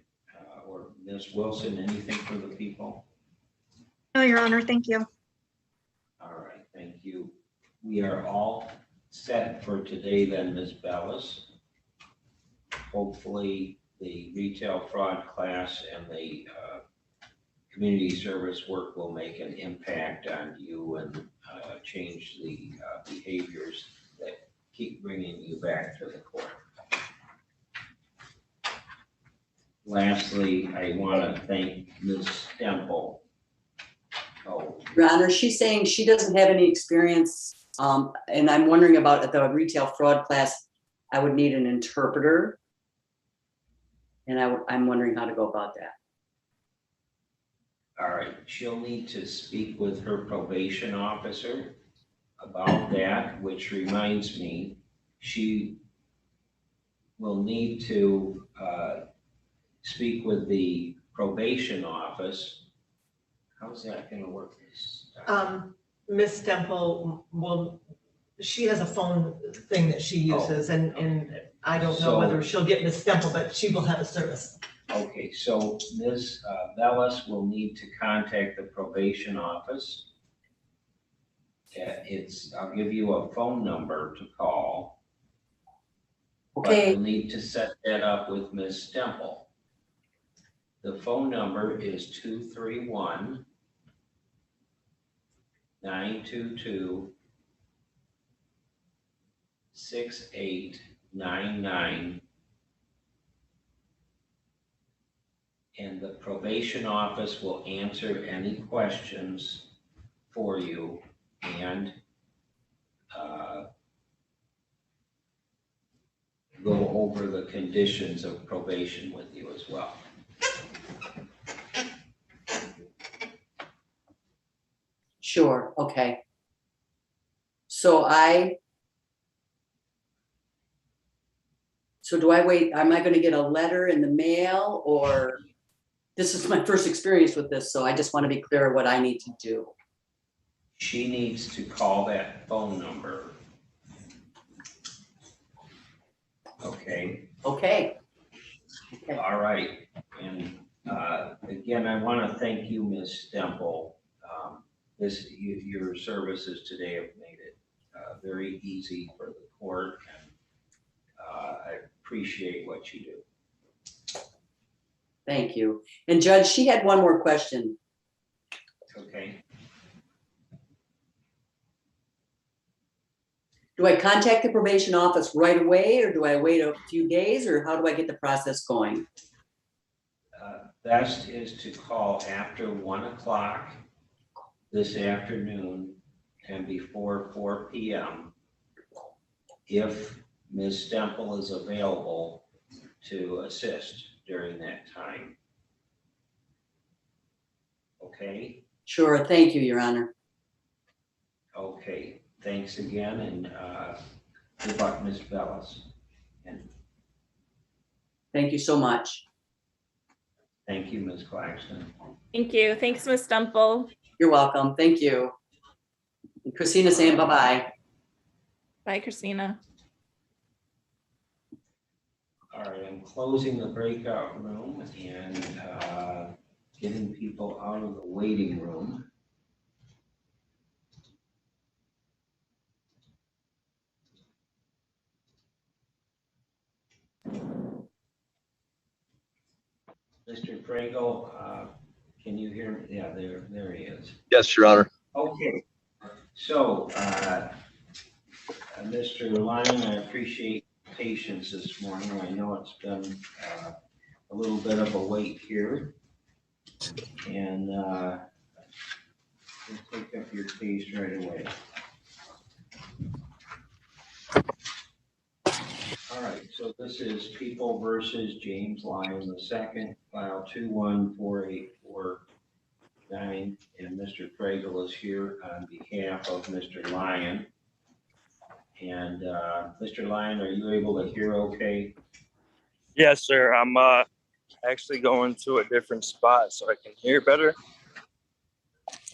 or Ms. Wilson, anything for the people? No, Your Honor, thank you. All right, thank you. We are all set for today then, Ms. Bellis. Hopefully the retail fraud class and the community service work will make an impact on you and change the behaviors that keep bringing you back to the court. Lastly, I want to thank Ms. Stemple. Oh, Your Honor, she's saying she doesn't have any experience, and I'm wondering about the retail fraud class. I would need an interpreter, and I'm wondering how to go about that. all right, she'll need to speak with her probation officer about that, which reminds me, she will need to speak with the probation office. How's that gonna work? Ms. Stemple she has a phone thing that she uses, and I don't know whether she'll get Ms. Stemple, but she will have a service. Okay, so Ms. Bellis will need to contact the probation office. I'll give you a phone number to call. Okay. But you'll need to set that up with Ms. Stemple. The phone number is 231-922-6899. And the probation office will answer any questions for you and go over the conditions of probation with you as well. Sure, okay. So So do I wait? Am I gonna get a letter in the mail, or this is my first experience with this, so I just want to be clear what I need to do. She needs to call that phone number. Okay. Okay. All right. And again, I want to thank you, Ms. Stemple. Your services today have made it very easy for the court, and I appreciate what you do. Thank you. And Judge, she had one more question. Okay. Do I contact the probation office right away, or do I wait a few days, or how do I get the process going? Best is to call after 1 o'clock this afternoon and before 4 p.m. if Ms. Stemple is available to assist during that time. Okay? Sure. Thank you, Your Honor. Okay. Thanks again, and good luck, Ms. Bellis. And Thank you so much. thank you, Ms. Claxton. Thank you. Thanks, Ms. Stemple. You're welcome. Thank you. And Christina saying bye-bye. Bye, Christina. All right, I'm closing the breakout room and getting people out of the waiting room. Mr. Pragle, can you hear me? Yeah, there he is. Yes, Your Honor. Okay, so Mr. Lyon, I appreciate patience this morning. I know it's been a little bit of a wait here. And we'll take up your case right away. All right, so this is People versus James Lyon II, file 214849, and Mr. Pragle is here on behalf of Mr. Lyon. And Mr. Lyon, are you able to hear okay? Yes, sir. I'm actually going to a different spot so I can hear better.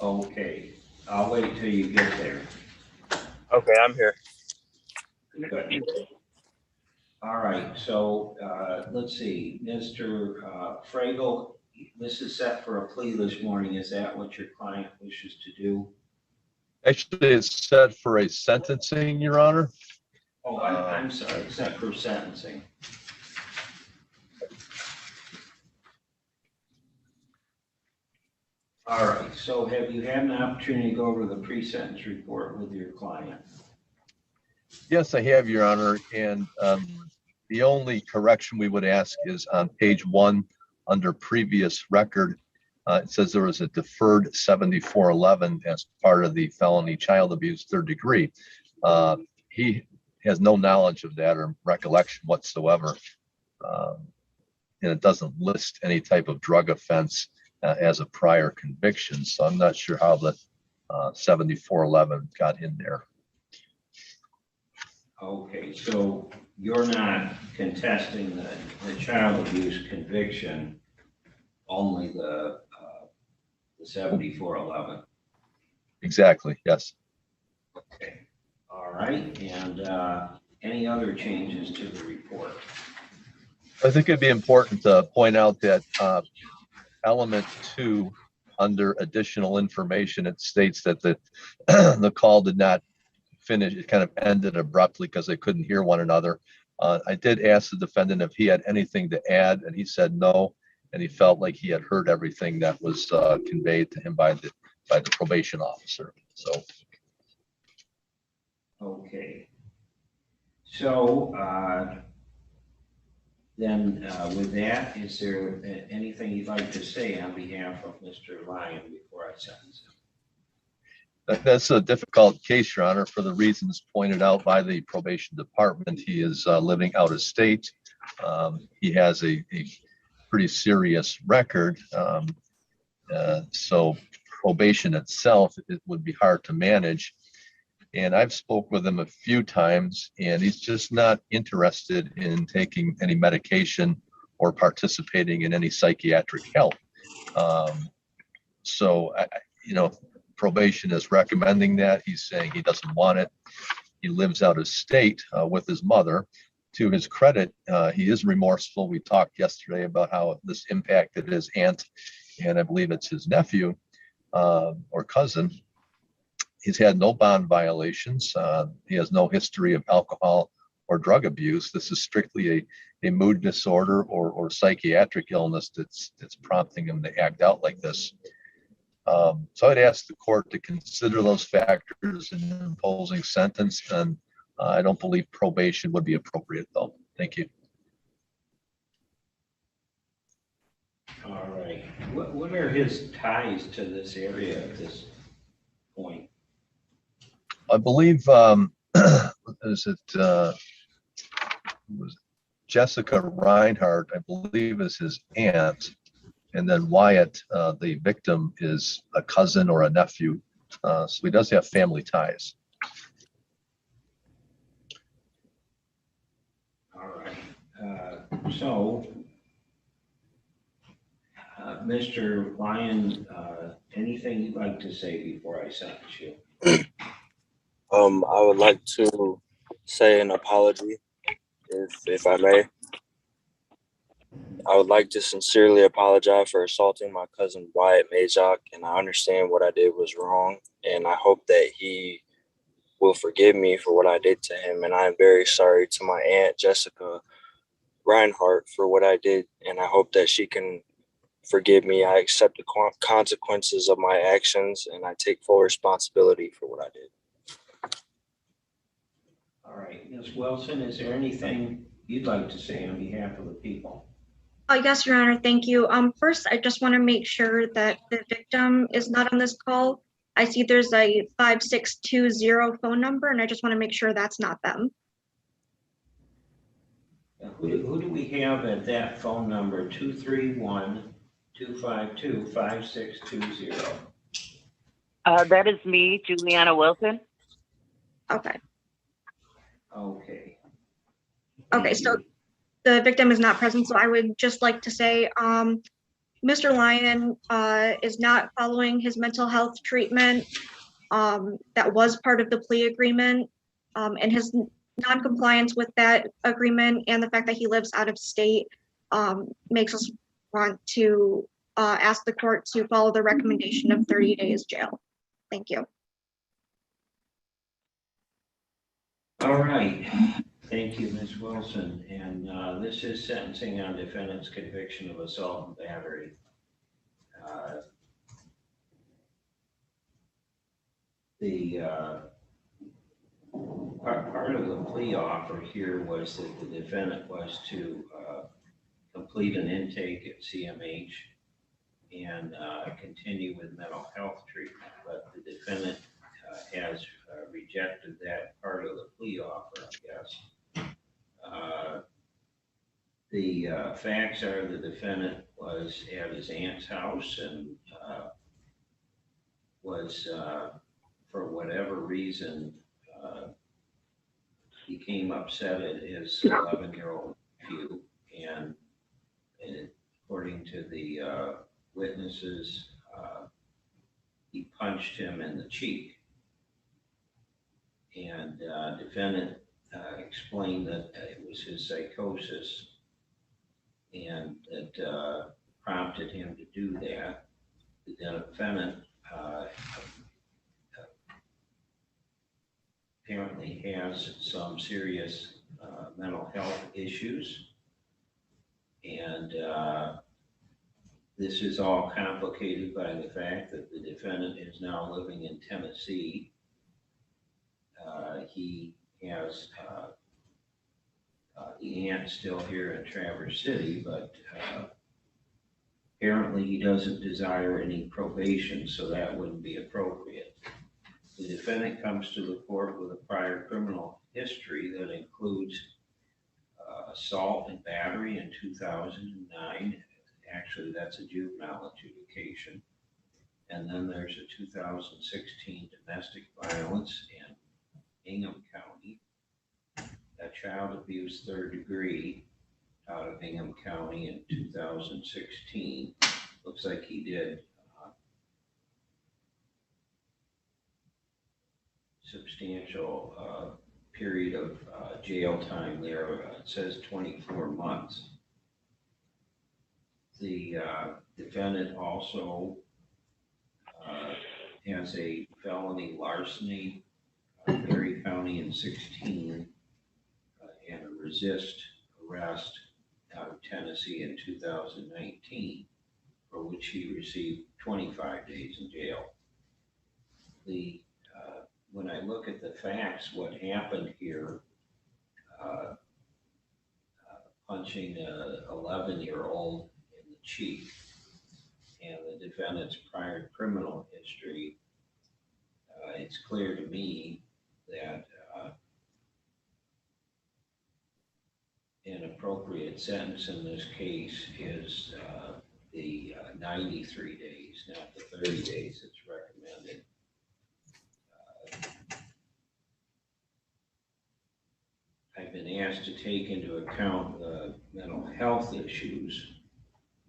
Okay, I'll wait till you get there. Okay, I'm here. Good. All right, so let's see, Mr. Pragle, this is set for a plea this morning. Is that what your client wishes to do? Actually, it's set for a sentencing, Your Honor. Oh, I'm sorry, set for sentencing. All right, so have you had an opportunity to go over the pre-sentence report with your client? Yes, I have, Your Honor. And the only correction we would ask is on page 1 under previous record. It says there was a deferred 7411 as part of the felony child abuse 3rd degree. He has no knowledge of that or recollection whatsoever. And it doesn't list any type of drug offense as a prior conviction. So I'm not sure how the 7411 got in there. Okay, so you're not contesting the child abuse conviction, only the 7411. Exactly, yes. Okay, all right, and any other changes to the report? I think it'd be important to point out that element 2 under additional information, it states that the call did not finish. It kind of ended abruptly because they couldn't hear one another. I did ask the defendant if he had anything to add, and he said no, and he felt like he had heard everything that was conveyed to him by the probation officer. So Okay, so then with that, is there anything you'd like to say on behalf of Mr. Lyon before I sentence him? that's a difficult case, Your Honor, for the reasons pointed out by the probation department. He is living out of state. He has a pretty serious record. So probation itself, it would be hard to manage. And I've spoke with him a few times, and he's just not interested in taking any medication or participating in any psychiatric help. So, probation is recommending that. He's saying he doesn't want it. He lives out of state with his mother. To his credit, he is remorseful. We talked yesterday about how this impacted his aunt, and I believe it's his nephew or cousin. He's had no bond violations. He has no history of alcohol or drug abuse. This is strictly a mood disorder or psychiatric illness that's prompting him to act out like this. So I'd ask the court to consider those factors in imposing sentence, and I don't believe probation would be appropriate, though. Thank you. All right. What are his ties to this area at this point? I believe, is it was Jessica Reinhardt, I believe, is his aunt. And then Wyatt, the victim, is a cousin or a nephew. So he does have family ties. All right. So, Mr. Lyon, anything you'd like to say before I sentence you? I would like to say an apology, if I may. I would like to sincerely apologize for assaulting my cousin Wyatt Mazok, and I understand what I did was wrong, and I hope that he will forgive me for what I did to him. And I am very sorry to my aunt Jessica Reinhardt for what I did, and I hope that she can forgive me. I accept the consequences of my actions, and I take full responsibility for what I did. All right, Ms. Wilson, is there anything you'd like to say on behalf of the people? Yes, Your Honor, thank you. First, I just want to make sure that the victim is not on this call. I see there's a 5620 phone number, and I just want to make sure that's not them. Who do we have at that phone number, 231-252-5620? That is me, Juliana Wilson. Okay. Okay. Okay, so the victim is not present, so I would just like to say Mr. Lyon is not following his mental health treatment that was part of the plea agreement, and his non-compliance with that agreement and the fact that he lives out of state makes us want to ask the court to follow the recommendation of 30 days jail. Thank you. All right. Thank you, Ms. Wilson. And this is sentencing on defendant's conviction of assault and battery. Part of the plea offer here was that the defendant was to complete an intake at CMH and continue with mental health treatment, but the defendant has rejected that part of the plea offer, I guess. The facts are the defendant was at his aunt's house and was, for whatever reason, became upset at his 11-year-old nephew, and according to the witnesses, he punched him in the cheek. And defendant explained that it was his psychosis and that prompted him to do that. The defendant apparently has some serious mental health issues, and this is all complicated by the fact that the defendant is now living in Tennessee. He has the aunt still here in Traverse City, but apparently he doesn't desire any probation, so that wouldn't be appropriate. The defendant comes to the court with a prior criminal history that includes assault and battery in 2009. Actually, that's a juvenile adjudication. And then there's a 2016 domestic violence and Hingham County. A child abuse third degree out of Hingham County in 2016. Looks like he did substantial period of jail time there. It says 24 months. The defendant also has a felony larceny, Perry County in 16, and a resist arrest out of Tennessee in 2019, for which he received 25 days in jail. When I look at the facts, what happened here, punching an 11-year-old in the cheek, and the defendant's prior criminal history, it's clear to me that an appropriate sentence in this case is the 93 days, not the 30 days that's recommended. I've been asked to take into account the mental health issues,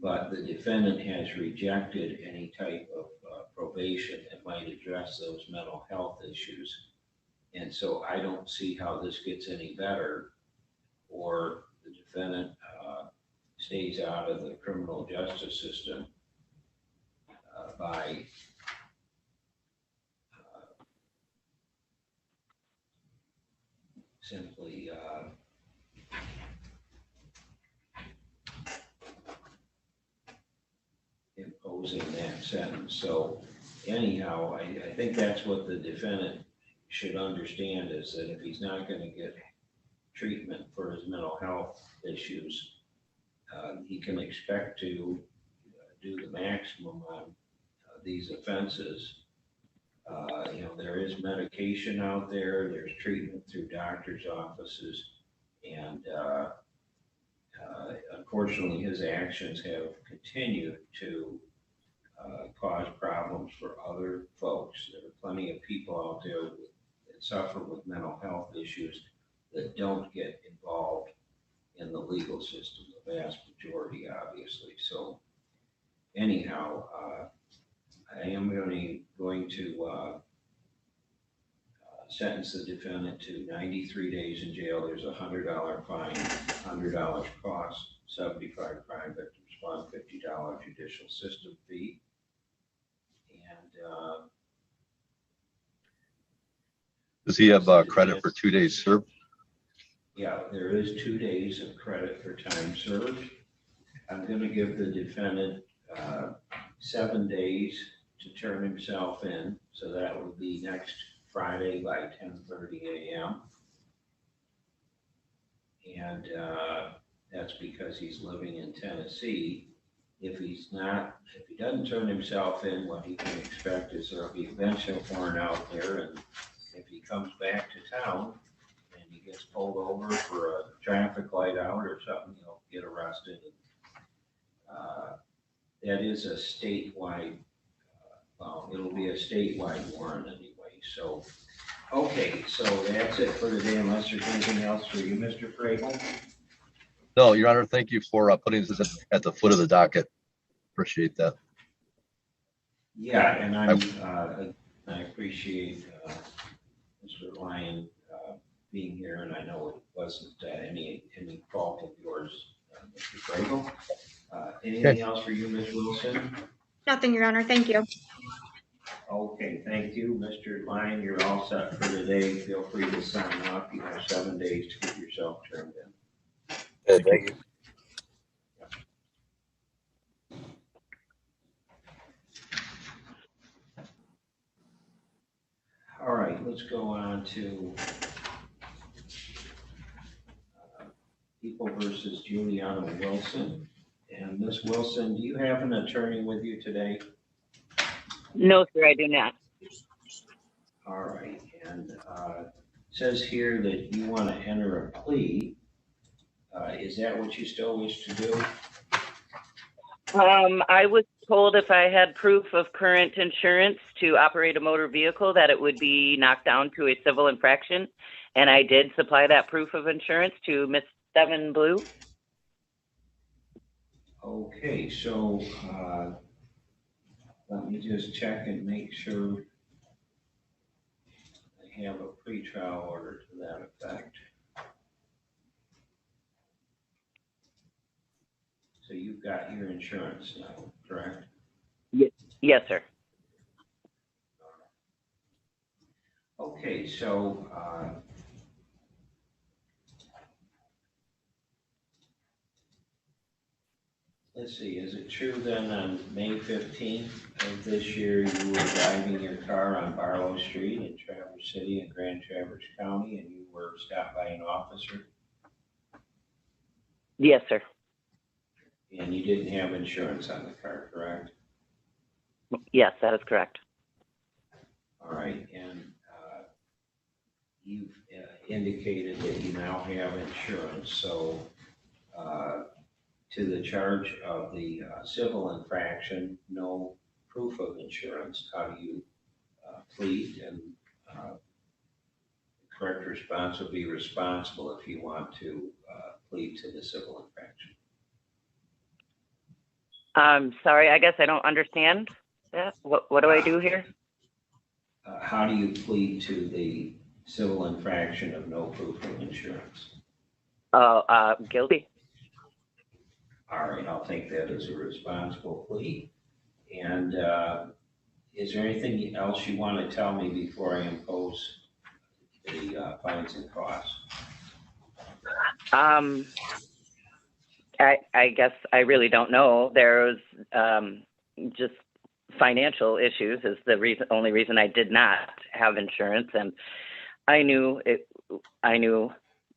but the defendant has rejected any type of probation that might address those mental health issues. And so I don't see how this gets any better, or the defendant stays out of the criminal justice system by simply imposing that sentence. So anyhow, I think that's what the defendant should understand, is that if he's not going to get treatment for his mental health issues, he can expect to do the maximum on these offenses. There is medication out there, there's treatment through doctor's offices, and unfortunately his actions have continued to cause problems for other folks. There are plenty of people out there that suffer with mental health issues that don't get involved in the legal system, the vast majority, obviously. So anyhow, I am going to sentence the defendant to 93 days in jail. There's a $100 fine, $100 cost, 75 crime victims fund, $50 judicial system fee. And does he have credit for 2 days served? yeah, there is 2 days of credit for time served. I'm going to give the defendant 7 days to turn himself in. So that would be next Friday by 10:30 a.m. And that's because he's living in Tennessee. If he doesn't turn himself in, what he can expect is there'll be a bench warrant out there, and if he comes back to town and he gets pulled over for a traffic light out or something, he'll get arrested. That is a statewide, it'll be a statewide warrant anyway. So, okay, so that's it for today, unless there's anything else for you, Mr. Frable. No, Your Honor, thank you for putting this at the foot of the docket. Appreciate that. Yeah, and I appreciate Mr. Lyon being here, and I know it wasn't any fault of yours, Mr. Frable. Anything else for you, Ms. Wilson? Nothing, Your Honor. Thank you. Okay, thank you, Mr. Lyon. You're all set for today. Feel free to sign off. You have 7 days to get yourself turned in. Thank you. All right, let's go on to People versus Juliana Wilson. And Ms. Wilson, do you have an attorney with you today? No, sir, I do not. All right, and it says here that you want to enter a plea. Is that what you still wish to do? I was told if I had proof of current insurance to operate a motor vehicle that it would be knocked down to a civil infraction. And I did supply that proof of insurance to Miss Devin Blue. Okay, so let me just check and make sure I have a pretrial order to that effect. So you've got your insurance now, correct? Yes, sir. Okay, so let's see, is it true then on May 15th of this year, you were driving your car on Barlow Street in Traverse City in Grand Traverse County and you were stopped by an officer? Yes, sir. And you didn't have insurance on the car, correct? Yes, that is correct. All right, and you've indicated that you now have insurance, so to the charge of the civil infraction, no proof of insurance, how do you plead? And the correct response would be responsible if you want to plead to the civil infraction. Sorry, I guess I don't understand that. What do I do here? How do you plead to the civil infraction of no proof of insurance? Guilty. All right, I'll take that as a responsible plea. And is there anything else you want to tell me before I impose the fines and costs? I guess I really don't know. There's just financial issues is the only reason I did not have insurance, and I knew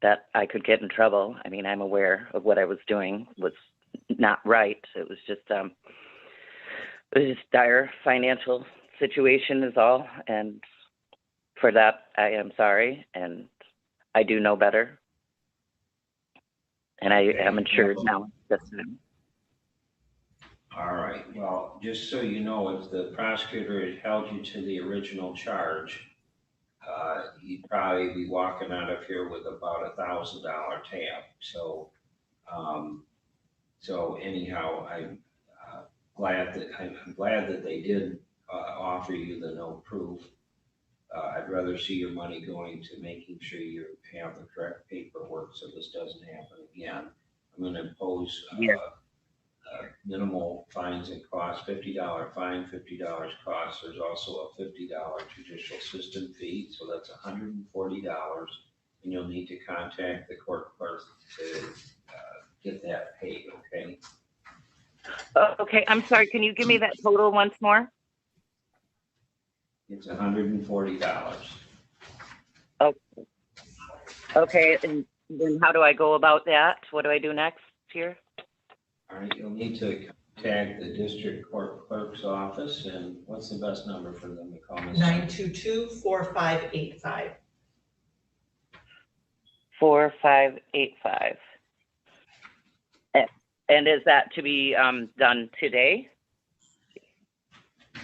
that I could get in trouble. I mean, I'm aware of what I was doing was not right. It was just dire financial situation is all, and for that I am sorry, and I do know better. And I am insured now. All right, well, just so you know, if the prosecutor had held you to the original charge, you'd probably be walking out of here with about $1,000 tab. So, so anyhow, I'm glad that they did offer you the no proof. I'd rather see your money going to making sure you have the correct paperwork so this doesn't happen again. I'm going to impose minimal fines and costs, $50 fine, $50 costs. There's also a $50 judicial system fee, so that's $140, and you'll need to contact the court clerk to get that paid, okay? Okay, I'm sorry, can you give me that total once more? It's $140. Oh, okay, and then how do I go about that? What do I do next here? All right, you'll need to contact the district court clerk's office, and what's the best number for them to call? 922-4585. 4585. And is that to be done today?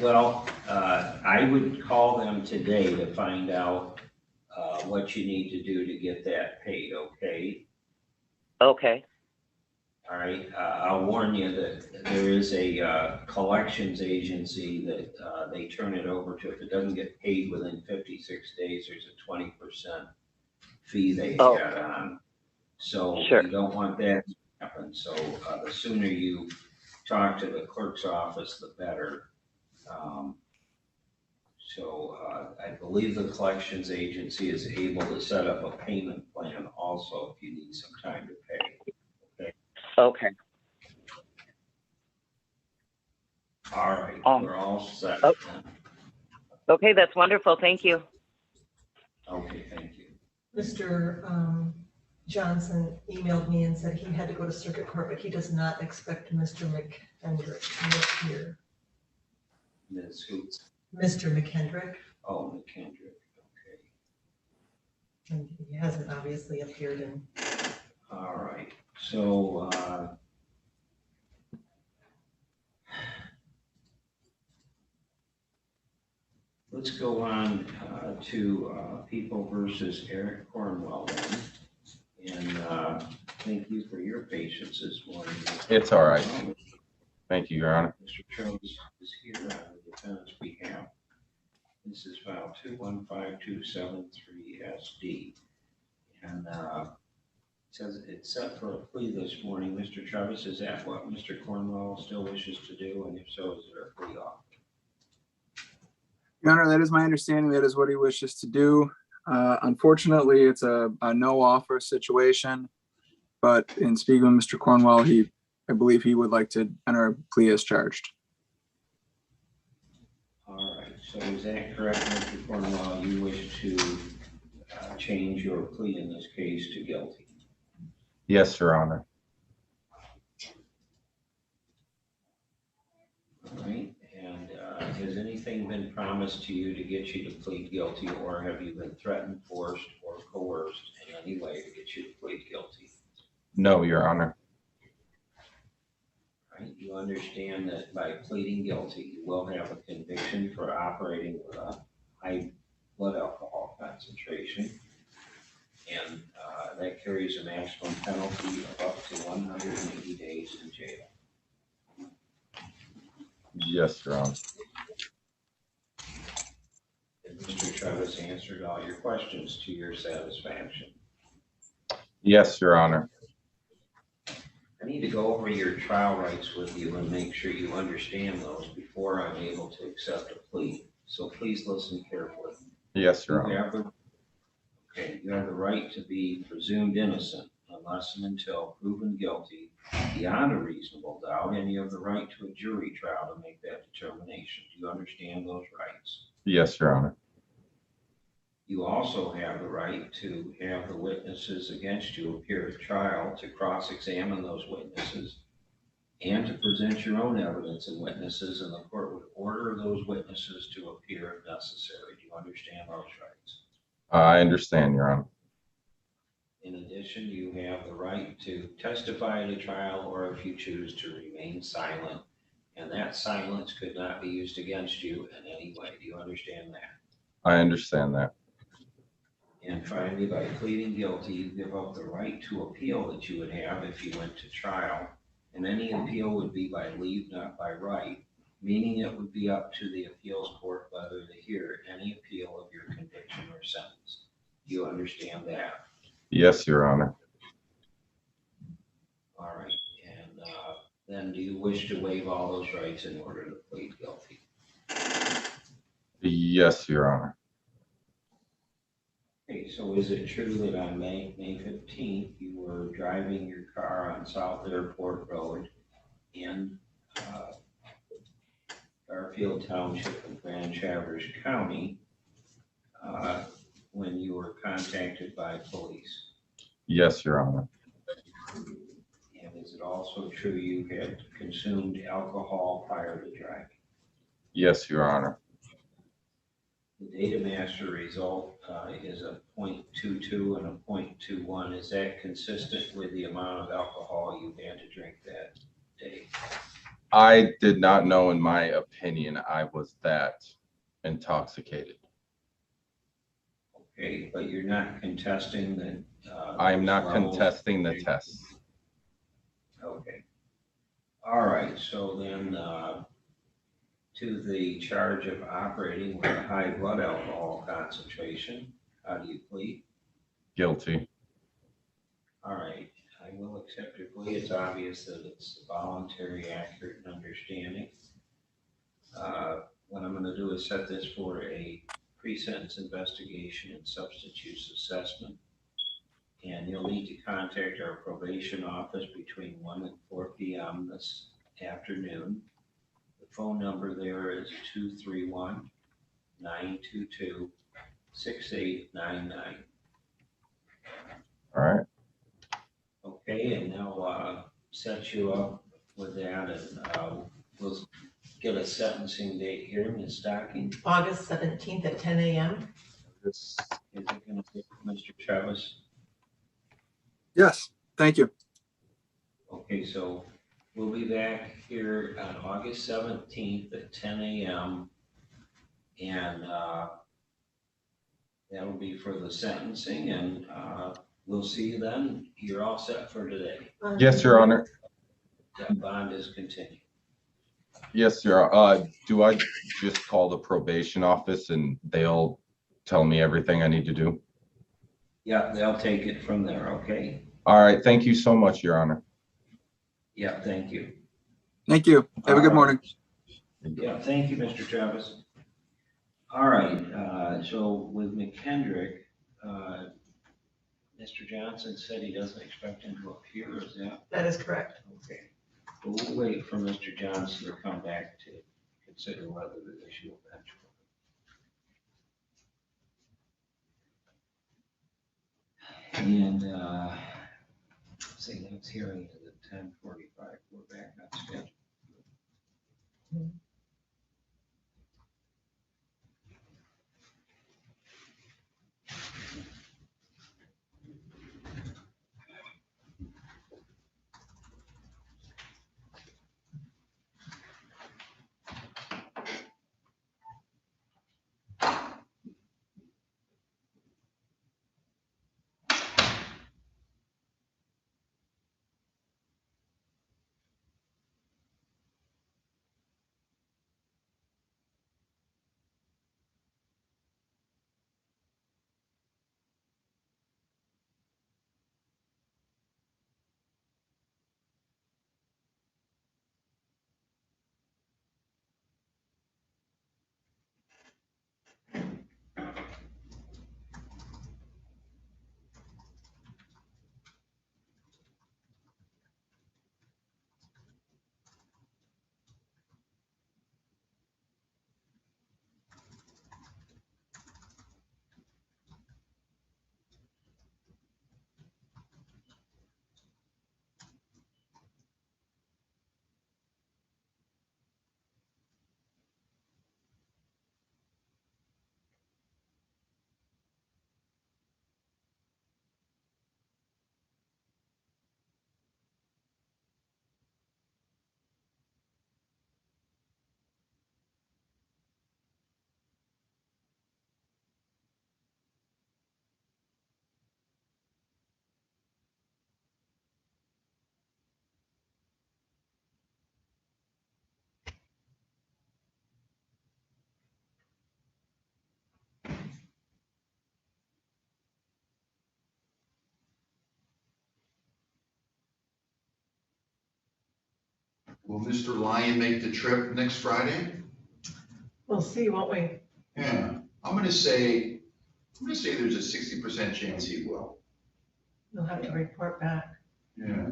Well, I would call them today to find out what you need to do to get that paid, okay? Okay. All right, I'll warn you that there is a collections agency that they turn it over to. If it doesn't get paid within 56 days, there's a 20% fee they add on. So sure. You don't want that to happen. So the sooner you talk to the clerk's office, the better. I believe the collections agency is able to set up a payment plan also if you need some time to pay. Okay. Okay. All right, we're all set. Okay, that's wonderful. Thank you. Okay, thank you. Mr. Johnson emailed me and said he had to go to circuit court, but he does not expect Mr. McKendrick to live here. Ms. Hoots. Mr. McKendrick. Oh, McKendrick, okay. And he hasn't obviously appeared in. All right, so Let's go on to People versus Eric Cornwell then. And thank you for your patience this morning. It's all right. Thank you, Your Honor. Mr. Charles is here on the defendant's behalf. This is file 215273SD. And it says it's set for a plea this morning. Mr. Travis, is that what Mr. Cornwell still wishes to do? And if so, is there a plea offer? Your Honor, that is my understanding. That is what he wishes to do. Unfortunately, it's a no offer situation. But in speaking with Mr. Cornwell, I believe he would like to enter a plea as charged. All right. So is that correct, Mr. Cornwell? You wish to change your plea in this case to guilty? Yes, Your Honor. All right. And has anything been promised to you to get you to plead guilty, or have you been threatened, forced, or coerced in any way to get you to plead guilty? No, Your Honor. Right. You understand that by pleading guilty, you will have a conviction for operating with a high blood alcohol concentration. And that carries a maximum penalty of up to 180 days in jail. Yes, Your Honor. And Mr. Travis answered all your questions to your satisfaction. Yes, Your Honor. I need to go over your trial rights with you and make sure you understand those before I'm able to accept a plea. So please listen carefully. Yes, Your Honor. You have the right to be presumed innocent unless and until proven guilty beyond a reasonable doubt, and you have the right to a jury trial to make that determination. Do you understand those rights? Yes, Your Honor. You also have the right to have the witnesses against you appear at trial, to cross-examine those witnesses, and to present your own evidence and witnesses, and the court would order those witnesses to appear if necessary. Do you understand those rights? I understand, Your Honor. In addition, you have the right to testify at a trial, or if you choose to remain silent, and that silence could not be used against you in any way. Do you understand that? I understand that. And finally, by pleading guilty, you give up the right to appeal that you would have if you went to trial. And any appeal would be by leave, not by right, meaning it would be up to the appeals court whether to hear any appeal of your conviction or sentence. Do you understand that? Yes, Your Honor. All right. And then do you wish to waive all those rights in order to plead guilty? Yes, Your Honor. Okay, so is it true that on May 15th, you were driving your car on South Airport Road in Garfield Township in Grand Traverse County when you were contacted by police? Yes, Your Honor. And is it also true you had consumed alcohol prior to driving? Yes, Your Honor. The data master result is a 0.22 and a 0.21. Is that consistent with the amount of alcohol you had to drink that day? I did not know, in my opinion, I was that intoxicated. Okay, but you're not contesting that? I'm not contesting the test. Okay. All right, so then to the charge of operating with a high blood alcohol concentration, how do you plead? Guilty. All right, I will accept your plea. It's obvious that it's voluntary, accurate, and understanding. What I'm going to do is set this for a pre-sentence investigation and substance use assessment. And you'll need to contact our probation office between 1 and 4 p.m. this afternoon. The phone number there is 231-922-6899. All right. Okay, and now set you up with that, and we'll get a sentencing date here, Ms. Stocking. August 17th at 10 a.m. Is it going to be Mr. Travis? Yes, thank you. Okay, so we'll be back here on August 17th at 10 a.m. And that will be for the sentencing, and we'll see you then. You're all set for today. Yes, Your Honor. That bond is continued. Yes, Your do I just call the probation office and they'll tell me everything I need to do? Yeah, they'll take it from there, okay? All right, thank you so much, Your Honor. Yeah, thank you. Thank you. Have a good morning. Yeah, thank you, Mr. Travis. All right, so with McKendrick, Mr. Johnson said he doesn't expect him to appear, is that? That is correct. Okay. We'll wait for Mr. Johnson to come back to consider whether to issue a bench. And, see, next hearing is at 10:45. We're back on schedule. Will Mr. Lyon make the trip next Friday? We'll see, won't we? Yeah, I'm gonna say there's a 60% chance he will. We'll have to report back. Yeah.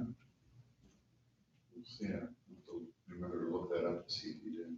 Yeah, remember to look that up to see if he did.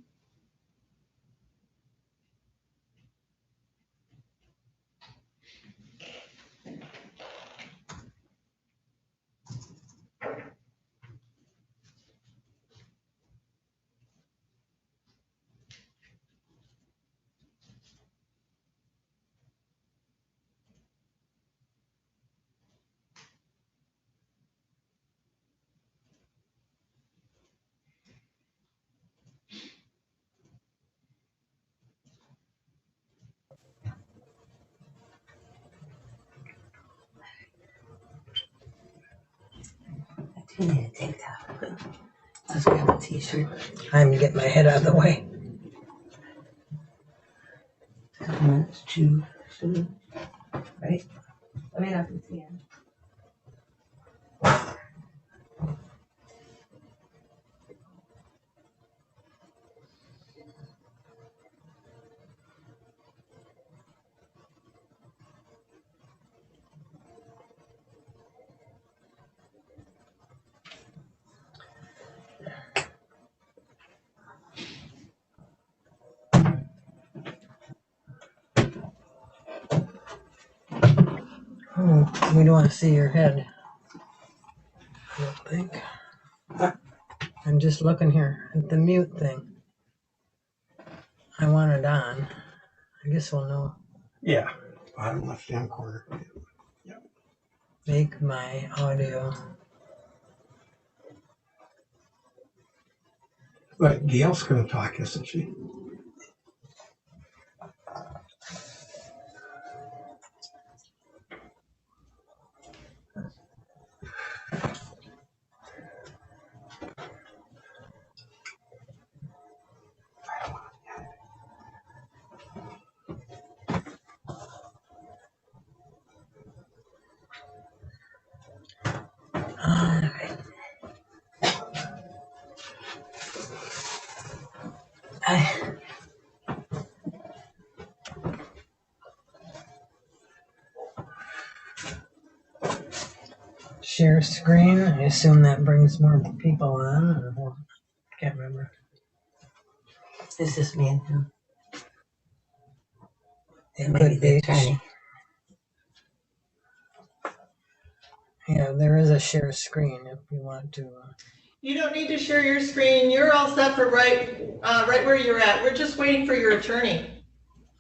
Tank top. Let's grab a t-shirt. I'm getting my head out of the way. 10 minutes to, right? I mean, I can see it. Oh, we don't want to see your head. I don't think. I'm just looking here at the mute thing. I want it on. I guess we'll know. Yeah, bottom left hand corner. Yep. Make my audio. But Gail's going to talk, isn't she? share screen. I assume that brings more people on, or what? Can't remember. It's just me and him. It And maybe could the be. attorney. Yeah, there is a share screen if you want to. You don't need to share your screen. You're all set for right where you're at. We're just waiting for your attorney.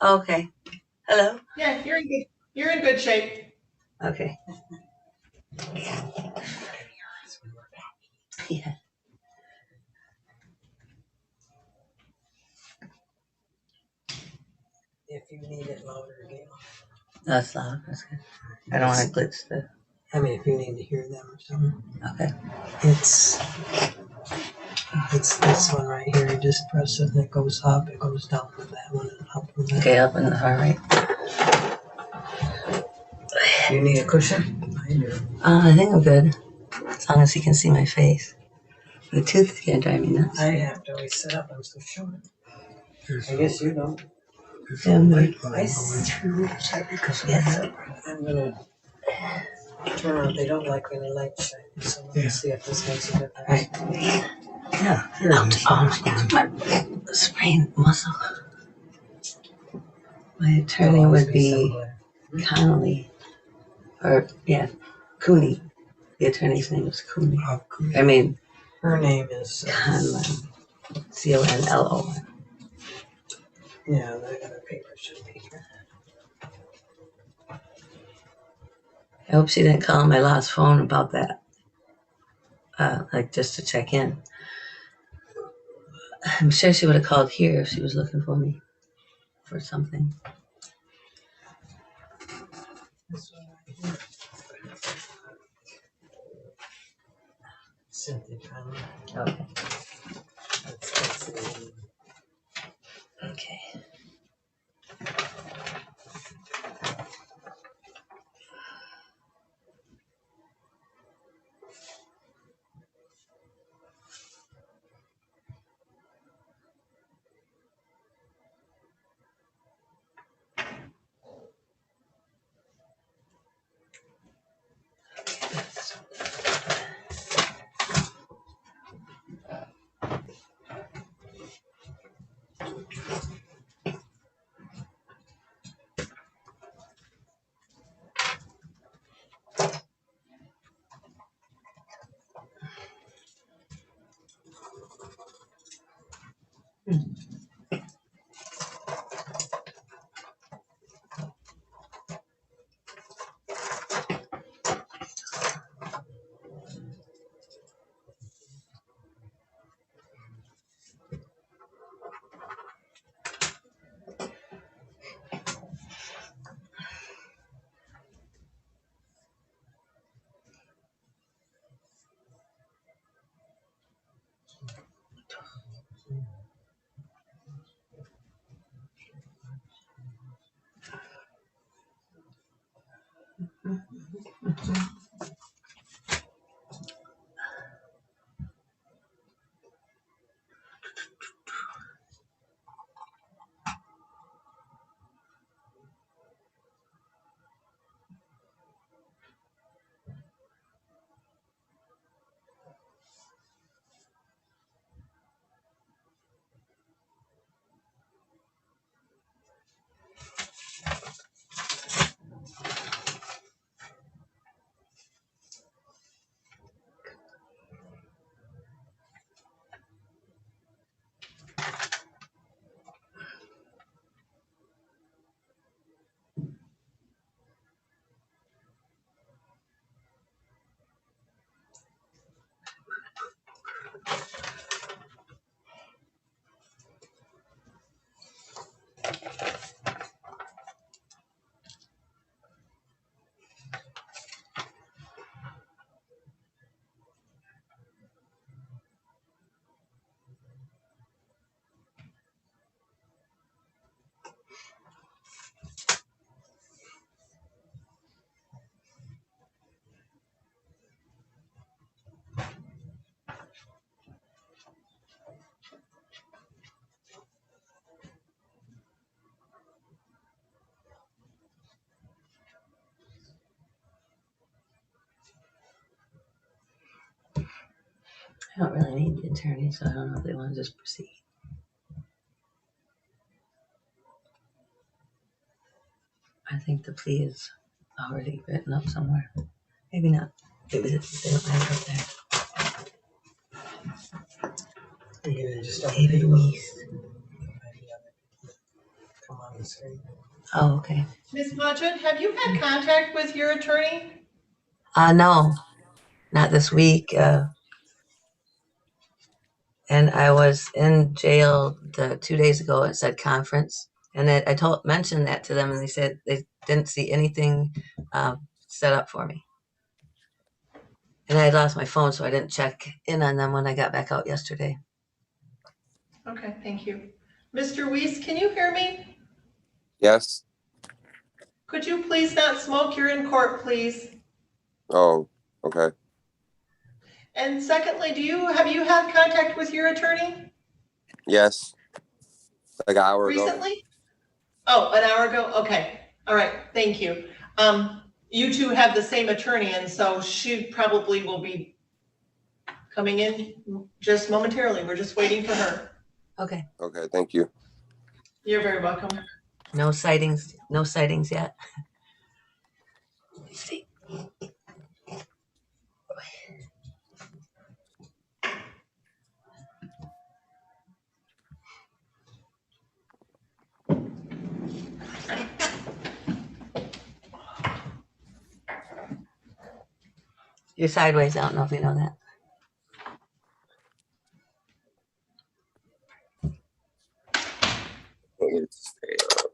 Okay. Hello? Yeah, you're in good shape. Okay. Yeah. If you need it louder again. That's loud. That's good. I don't want to glitch the. I mean, if you need to hear them or something. Okay. It's this one right here. You just press it and it goes up. It goes down with that one and up with that. Okay, up in the far right. You need a cushion? I do. I think I'm good. As long as he can see my face. The tooth can't drive me nuts. I have to always sit up. I'm so short. I guess you don't. Yeah, I'm good. Yes. I'm gonna turn on. They don't like when the light shines. So let's see if this makes a difference. Right. Yeah. My sprained muscle. My attorney would be Connolly. Or, yeah, Cooney. The attorney's name is Cooney. Oh, Cooney. I mean, her name is Conlon. Conlo. Yeah, the other paper should be here. I hope she didn't call my last phone about that. Like just to check in. I'm sure she would have called here if she was looking for me for something. This one right here. Cynthia Conley. Okay. That's the name. Okay. I don't really need the attorney, so I don't know if they want to just proceed. I think the plea is already written up somewhere. Maybe not. Maybe they don't have it up there. David Weiss. Come on the screen. Oh, okay. Ms. Modron, have you had contact with your attorney? No, not this week. And I was in jail 2 days ago. It said conference, and I mentioned that to them, and they said they didn't see anything set up for me. And I had lost my phone, so I didn't check in on them when I got back out yesterday. Okay, thank you. Mr. Weiss, can you hear me? Yes. Could you please not smoke? You're in court, please. Oh, okay. And secondly, have you had contact with your attorney Yes. Like an hour ago. recently? Oh, an hour ago? Okay. All right. Thank you. You two have the same attorney, and so she probably will be coming in just momentarily. We're just waiting for her. Okay. Okay, thank you. You're very welcome. No sightings yet. Let me see. You're sideways. I don't know if you know that. Want me to stay up?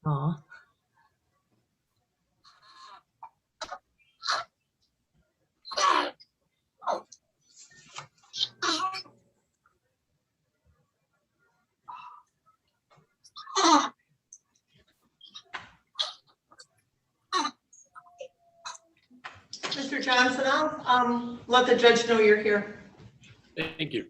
Aw. Mr. Johnson, I'll let the judge know you're here. Thank you.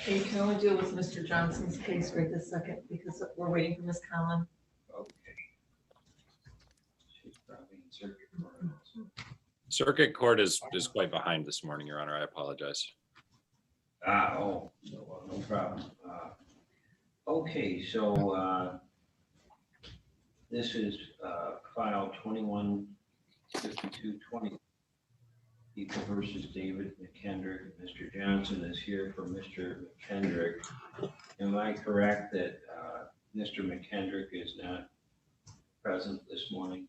You can only deal with Mr. Johnson's case right this second because we're waiting for Ms. Conlon. Okay. She's probably in circuit court. Circuit Court is quite behind this morning, Your Honor. I apologize. No problem. Okay, so this is file 215220. People versus David McKendrick. Mr. Johnson is here for Mr. McKendrick. Am I correct that Mr. McKendrick is not present this morning?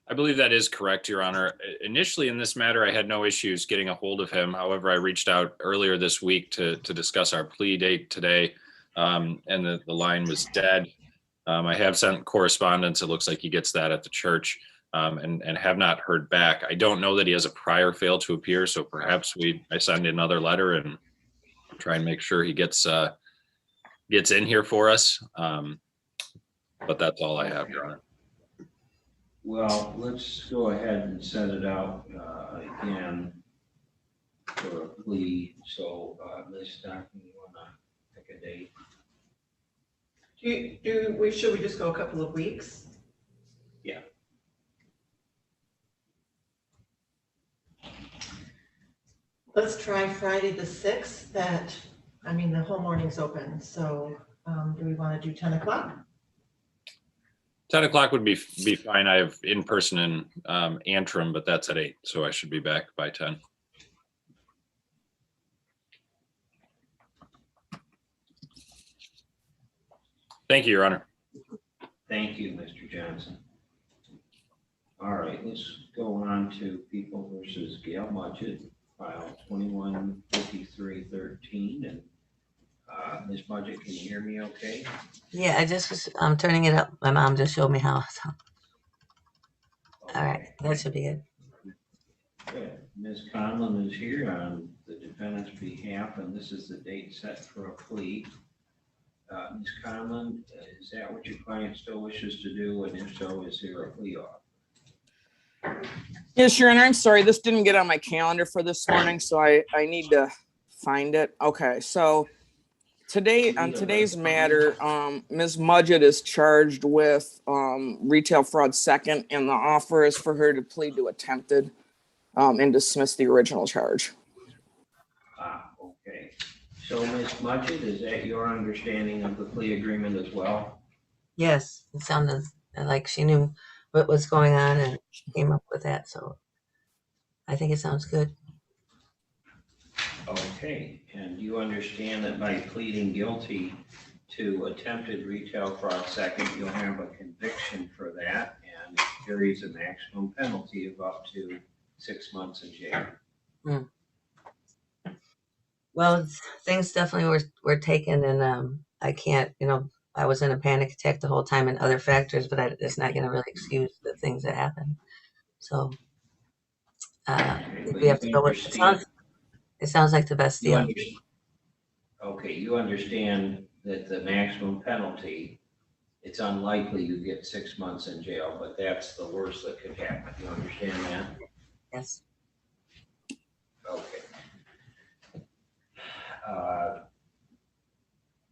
I believe that is correct, Your Honor. Initially in this matter, I had no issues getting a hold of him. However, I reached out earlier this week to discuss our plea date today, and the line was dead. I have sent correspondence. It looks like he gets that at the church, and have not heard back. I don't know that he has a prior fail to appear, so perhaps I send another letter and try and make sure he gets in here for us. But that's all I have, Your Honor. Well, let's go ahead and set it out again for a plea. So, Ms. Stockton, you want to pick a date? Should we just go a couple of weeks? Yeah. Let's try Friday the 6th. The whole morning's open. So do we want to do 10 o'clock? 10 o'clock would be fine. I have in person in Antrim, but that's at 8, so I should be back by 10. Thank you, Your Honor. Thank you, Mr. Johnson. All right, let's go on to People versus Gail Mudgett, file 215313. And Ms. Mudgett, can you hear me okay? Yeah, I just was turning it up. My mom just showed me how. So. All right, that should be good. Good. Ms. Conlon is here on the defendant's behalf, and this is the date set for a plea. Ms. Conlon, is that what your client still wishes to do? And if so, is there a plea offer? Yes, Your Honor, I'm sorry. This didn't get on my calendar for this morning, so I need to find it. Okay, so on today's matter, Ms. Mudgett is charged with retail fraud second, and the offer is for her to plead to attempted and dismiss the original charge. Okay. So, Ms. Mudgett, is that your understanding of the plea agreement as well? Yes, it sounded like she knew what was going on and came up with that. So I think it sounds good. Okay, and you understand that by pleading guilty to attempted retail fraud second, you'll have a conviction for that, and it carries a maximum penalty of up to 6 months in jail. Well, things definitely were taken, and I can't, I was in a panic attack the whole time and other factors, but it's not going to really excuse the things that happened. So we have to go with it. Sounds like the best deal. Okay, you understand that the maximum penalty, it's unlikely you get 6 months in jail, but that's the worst that could happen. You understand that? Yes. Okay.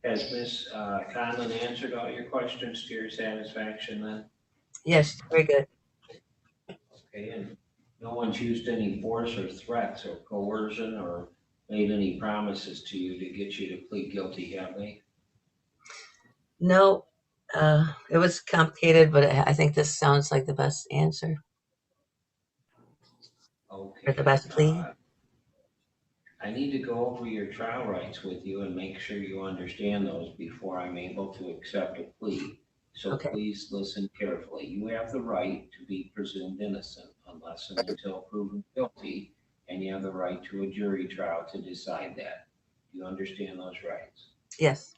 Has Ms. Conlon answered all your questions to your satisfaction then? Yes, very good. Okay, and no one's used any force or threats or coercion or made any promises to you to get you to plead guilty, have they? No, it was complicated, but I think this sounds like the best answer. Okay. Or the best plea. I need to go over your trial rights with you and make sure you understand those before I'm able to accept a plea. So please listen carefully. You have the right to be presumed innocent unless and until proven guilty, and you have the right to a jury trial to decide that. Do you understand those rights? Yes.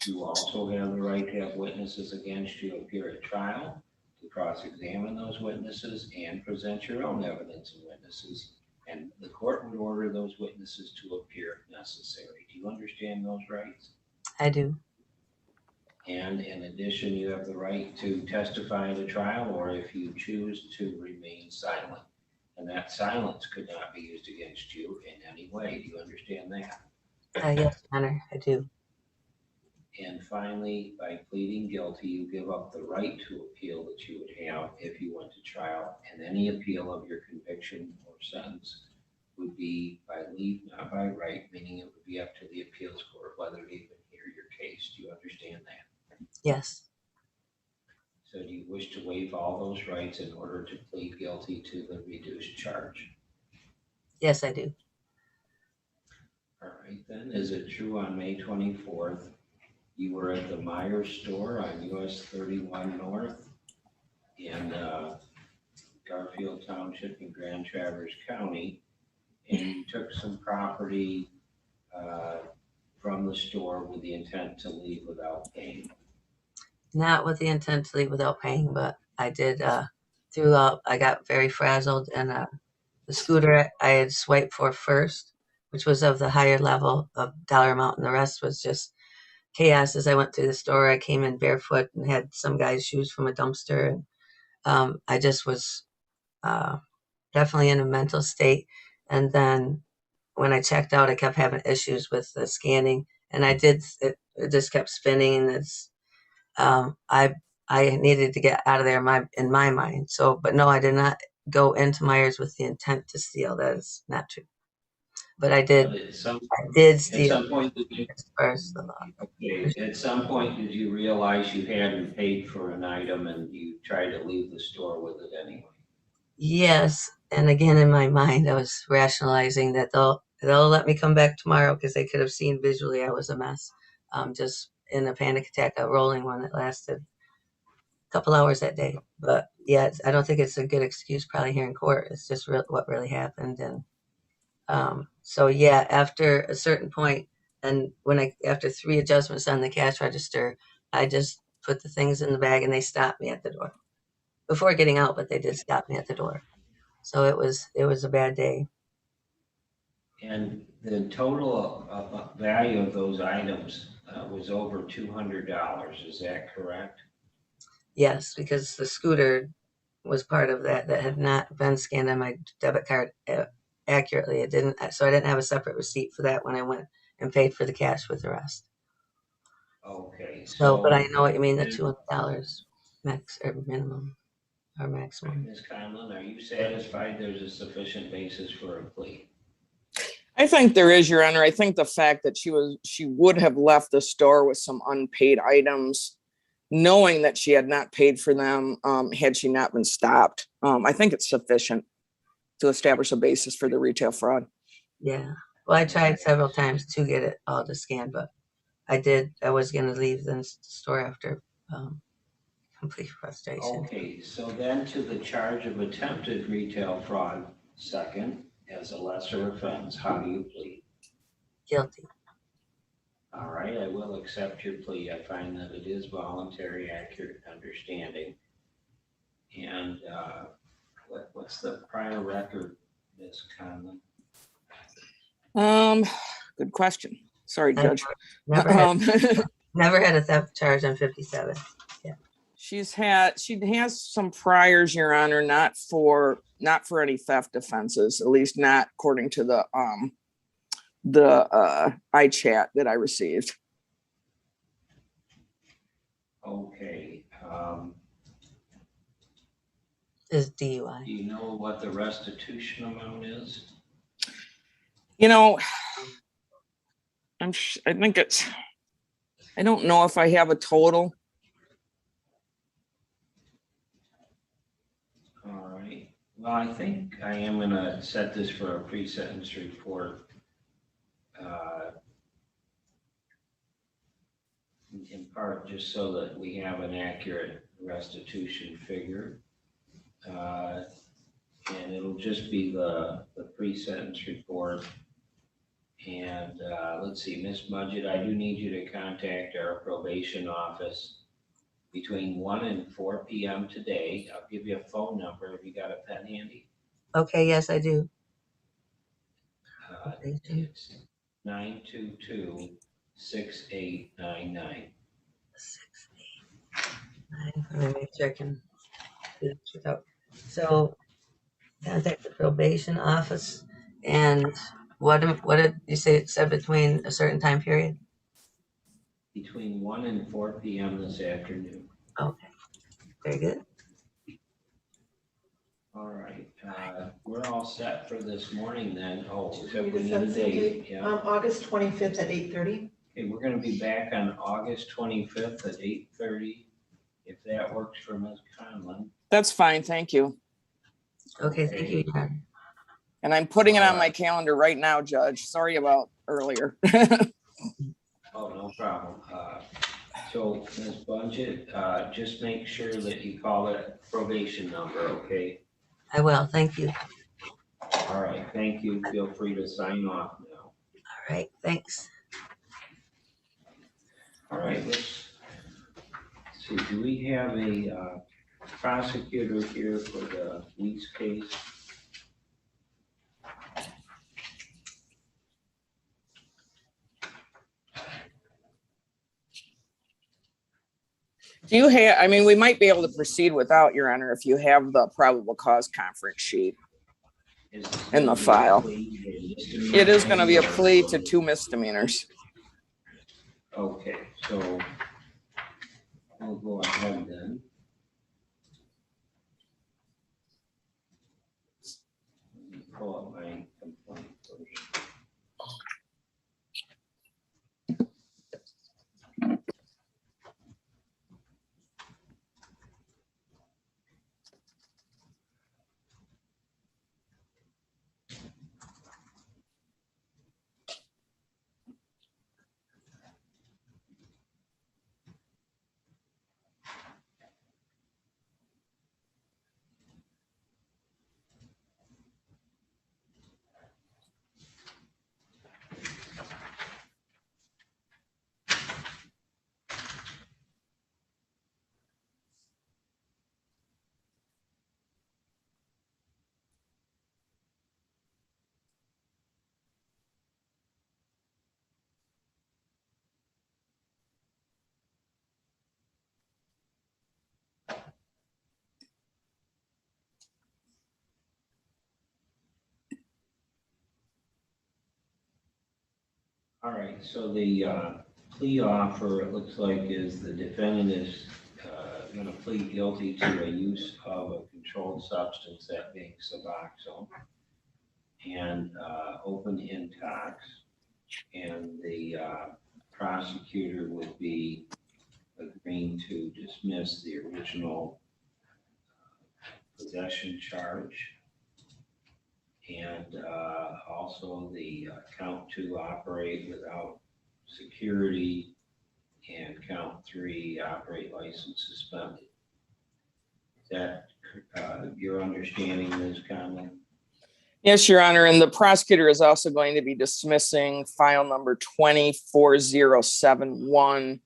You also have the right to have witnesses against you appear at trial, to cross-examine those witnesses and present your own evidence and witnesses. And the court would order those witnesses to appear if necessary. Do you understand those rights? I do. And in addition, you have the right to testify at a trial, or if you choose to remain silent. And that silence could not be used against you in any way. Do you understand that? Yes, Your Honor, I do. And finally, by pleading guilty, you give up the right to appeal that you would have if you went to trial, and any appeal of your conviction or sentence would be by leave, not by right, meaning it would be up to the appeals court whether to even hear your case. Do you understand that? Yes. So do you wish to waive all those rights in order to plead guilty to the reduced charge? Yes, I do. All right, then, is it true on May 24th, you were at the Myers store on US 31 North in Garfield Township in Grand Traverse County, and you took some property from the store with the intent to leave without paying? Not with the intent to leave without paying, but I did, throughout, I got very frazzled, and the scooter I had swiped for first, which was of the higher level of dollar amount, and the rest was just chaos. As I went through the store, I came in barefoot and had some guy's shoes from a dumpster, and I just was definitely in a mental state. And then when I checked out, I kept having issues with the scanning, and it just kept spinning, and it's I needed to get out of there in my mind. So, but no, I did not go into Myers with the intent to steal. That is not true. But I did steal. At some point, at some point, did you realize you hadn't paid for an item and you tried to leave the store with it anyway? Yes, and again in my mind, I was rationalizing that they'll let me come back tomorrow because they could have seen visually I was a mess. Just in a panic attack, a rolling one that lasted a couple hours that day. But yeah, I don't think it's a good excuse probably here in court. It's just what really happened. And so yeah, after a certain point, and after 3 adjustments on the cash register, I just put the things in the bag and they stopped me at the door before getting out, but they did stop me at the door. So it was a bad day. And the total value of those items was over $200. Is that correct? Yes, because the scooter was part of that had not been scanned on my debit card accurately. It didn't, so I didn't have a separate receipt for that when I went and paid for the cash with the rest. Okay. So, but I know what you mean, the $200 max or minimum or maximum. Ms. Conlon, are you satisfied there's a sufficient basis for a plea? I think there is, Your Honor. I think the fact that she would have left the store with some unpaid items, knowing that she had not paid for them, had she not been stopped. I think it's sufficient to establish a basis for the retail fraud. Yeah. Well, I tried several times to get it all to scan, but I was going to leave the store after complete frustration. Okay, so then to the charge of attempted retail fraud, second, as a lesser offense, how do you plead? Guilty. All right, I will accept your plea. I find that it is voluntary, accurate understanding. And what's the prior record, Ms. Conlon? Good question. Sorry, Judge. Never had a theft charge on 57. Yeah. She has some priors, Your Honor, not for any theft offenses, at least not according to the iChat that I received. Okay. Is DUI. Do you know what the restitution amount is? You know, I don't know if I have a total. All right. Well, I think I am going to set this for a pre-sentence report. In part, just so that we have an accurate restitution figure. And it'll just be the pre-sentence report. And let's see, Ms. Mudgett, I do need you to contact our probation office between 1 and 4 p.m. today. I'll give you a phone number. Have you got a pen handy? Okay, yes, I do. It's 922-6899. Let me make sure I can do this without. So contact the probation office, and What did you say it said between a certain time period? Between 1 and 4 p.m. this afternoon. Okay, very good. All right, we're all set for this morning then. Oh, except Need we to need set a some date. date. Yeah. August 25th at 8:30. Okay, we're gonna be back on August 25th at 8:30, if that works for Ms. Conlon. That's fine, thank you. Okay, thank you, Your Honor. And I'm putting it on my calendar right now, Judge. Sorry about earlier. Oh, no problem. So Ms. Budget, just make sure that you call that probation number, okay? I will, thank you. All right, thank you. Feel free to sign off now. All right, thanks. All right, let's see, do we have a prosecutor here for the Weeks case? Do you have, I mean, we might be able to proceed without, Your Honor, if you have the probable cause conference sheet in the file. It is going to be a plea to 2 misdemeanors. Okay, so we'll go ahead then. Let me pull up my complaint first. All right, so the plea offer, it looks like, is the defendant is going to plead guilty to a use of a controlled substance, that being Suboxone, and open intox. And the prosecutor would be agreeing to dismiss the original possession charge. And also the count 2, operate without security, and count 3, operate license suspended. Is that your understanding, Ms. Conlon? Yes, Your Honor, and the prosecutor is also going to be dismissing file number 24071,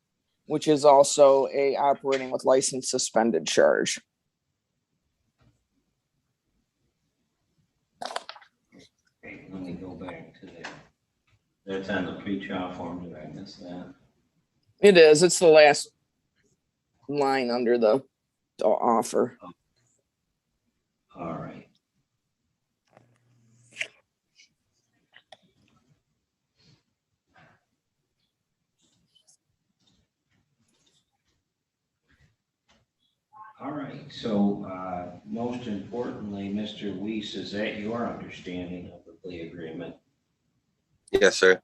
which is also a operating with license suspended charge. Okay, let me go back to that. That's on the pre-trial form. Did I miss that? It is. It's the last line under the offer. All right. All right, so most importantly, Mr. Weiss, is that your understanding of the plea agreement? Yes, sir.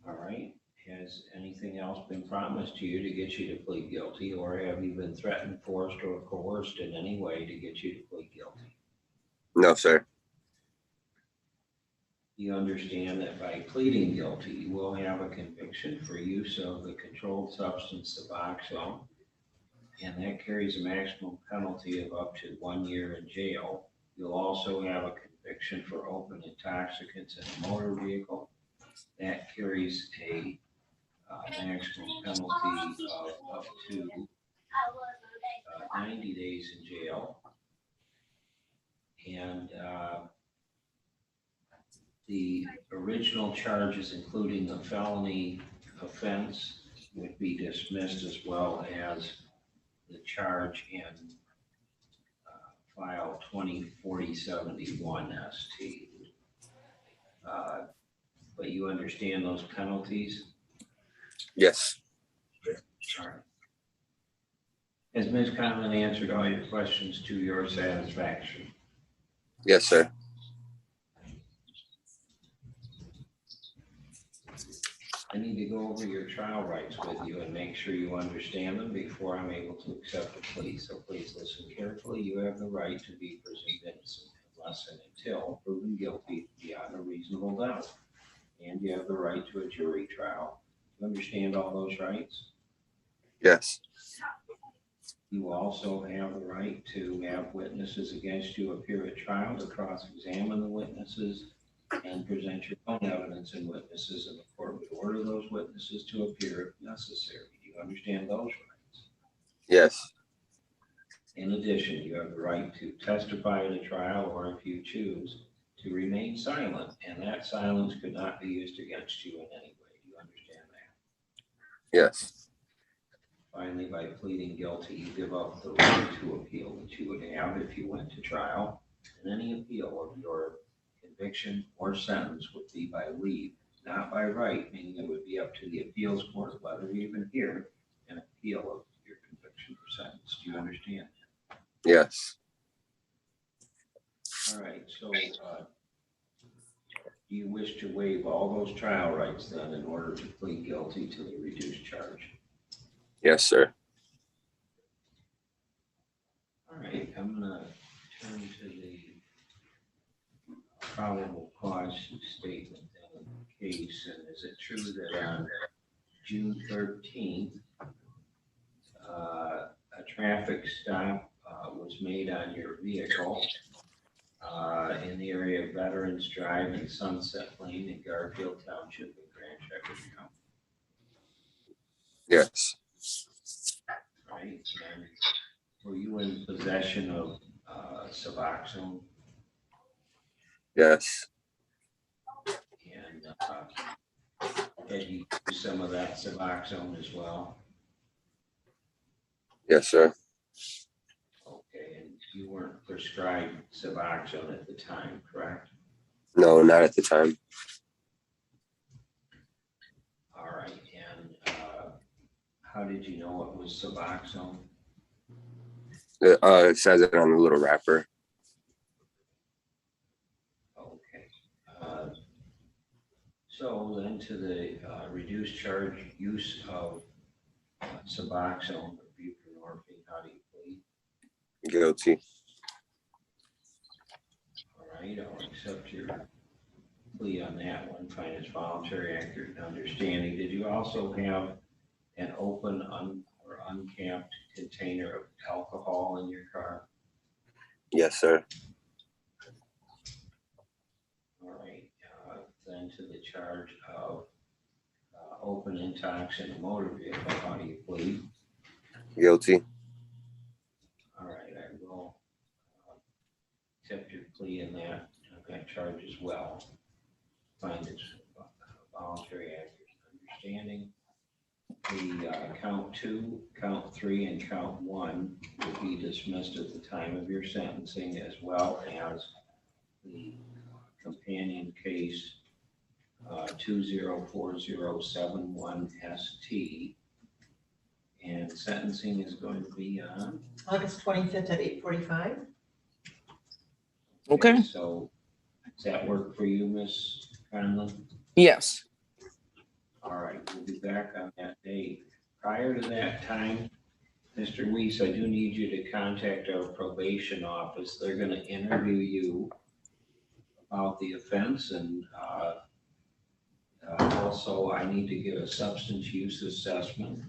All right, has anything else been promised to you to get you to plead guilty, or have you been threatened, forced, or coerced in any way to get you to plead guilty? No, sir. You understand that by pleading guilty, you will have a conviction for use of the controlled substance Suboxone, and that carries a maximum penalty of up to 1 year in jail. You'll also have a conviction for open intoxicants in a motor vehicle. That carries a maximum penalty of up to 90 days in jail. And the original charges, including the felony offense, would be dismissed, as well as the charge in file 204071 ST. But you understand those penalties? Yes. All right. Has Ms. Conlon answered all your questions to your satisfaction? Yes, sir. I need to go over your trial rights with you and make sure you understand them before I'm able to accept a plea. So please listen carefully. You have the right to be presumed innocent unless and until proven guilty beyond a reasonable doubt. And you have the right to a jury trial. You understand all those rights? Yes. You also have the right to have witnesses against you appear at trial to cross-examine the witnesses and present your own evidence and witnesses, and the court would order those witnesses to appear if necessary. Do you understand those rights? Yes. In addition, you have the right to testify at a trial, or if you choose, to remain silent, and that silence could not be used against you in any way. Do you understand that? Yes. Finally, by pleading guilty, you give up the right to appeal that you would have if you went to trial, and any appeal of your conviction or sentence would be by leave, not by right, meaning it would be up to the appeals court whether you even hear an appeal of your conviction or sentence. Do you understand that? Yes. All right, so do you wish to waive all those trial rights then in order to plead guilty to the reduced charge? Yes, sir. All right, I'm gonna turn to the probable cause statement in the case, and is it true that on June 13th, a traffic stop was made on your vehicle in the area of Veterans Drive and Sunset Lane in Garfield Township in Grand Shepherd County? Yes. Right, and were you in possession of Suboxone? Yes. And had you used some of that Suboxone as well? Yes, sir. Okay, and you weren't prescribed Suboxone at the time, correct? No, not at the time. All right, and how did you know it was Suboxone? It says it on the little wrapper. Okay. So then to the reduced charge use of Suboxone or buprenorphine, how do you plead? Guilty. All right, I'll accept your plea on that one. Find it's voluntary, accurate, and understanding. Did you also have an open or uncapped container of alcohol in your car? Yes, sir. All right, then to the charge of open intox in a motor vehicle, how do you plead? Guilty. All right, I will accept your plea in that charge as well. Find it's voluntary, accurate, and understanding. The count 2, count 3, and count 1 will be dismissed at the time of your sentencing, as well as the companion case 204071ST. And sentencing is going to be on August 25th at 8:45. Okay. So does that work for you, Ms. Conlon? Yes. All right, we'll be back on that date. Prior to that time, Mr. Weiss, I do need you to contact our probation office. They're going to interview you about the offense, and also I need to get a substance use assessment.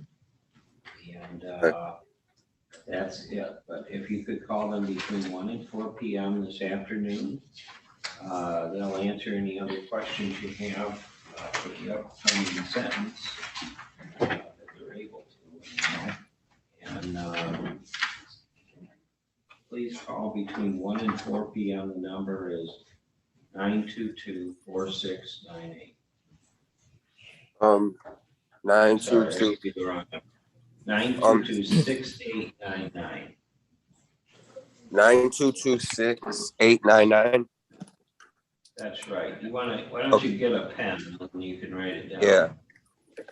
And that's it. But if you could call them between 1 and 4 p.m. this afternoon, they'll answer any other questions you have for the upcoming sentence that they're able to. And please call between 1 and 4 p.m. The number is 922-4698. 922. 922-6899. 9226899. That's right. Why don't you get a pen and you can write it down? Yeah.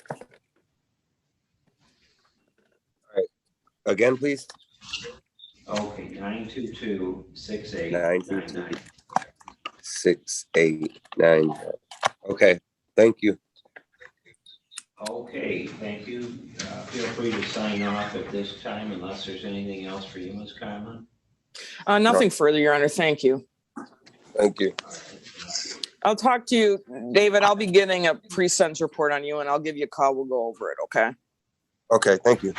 All right. Again, please. Okay, 922-6899. 922-6899. Okay, thank you. Okay, thank you. Feel free to sign off at this time unless there's anything else for you, Ms. Carmen. Nothing further, Your Honor. Thank you. Thank you. I'll talk to you, David. I'll be getting a pre-sentence report on you and I'll give you a call. We'll go over it, okay? Okay, thank you.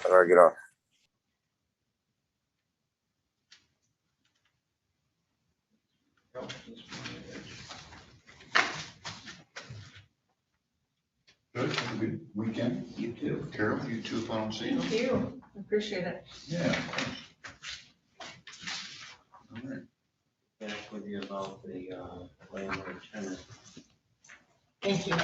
How do I get off? Good, have a good weekend. You too. Carol, you too, if I don't see you. Thank you. Appreciate it. Yeah, of course. All right. Back with you about the landlord tenant. Thank you.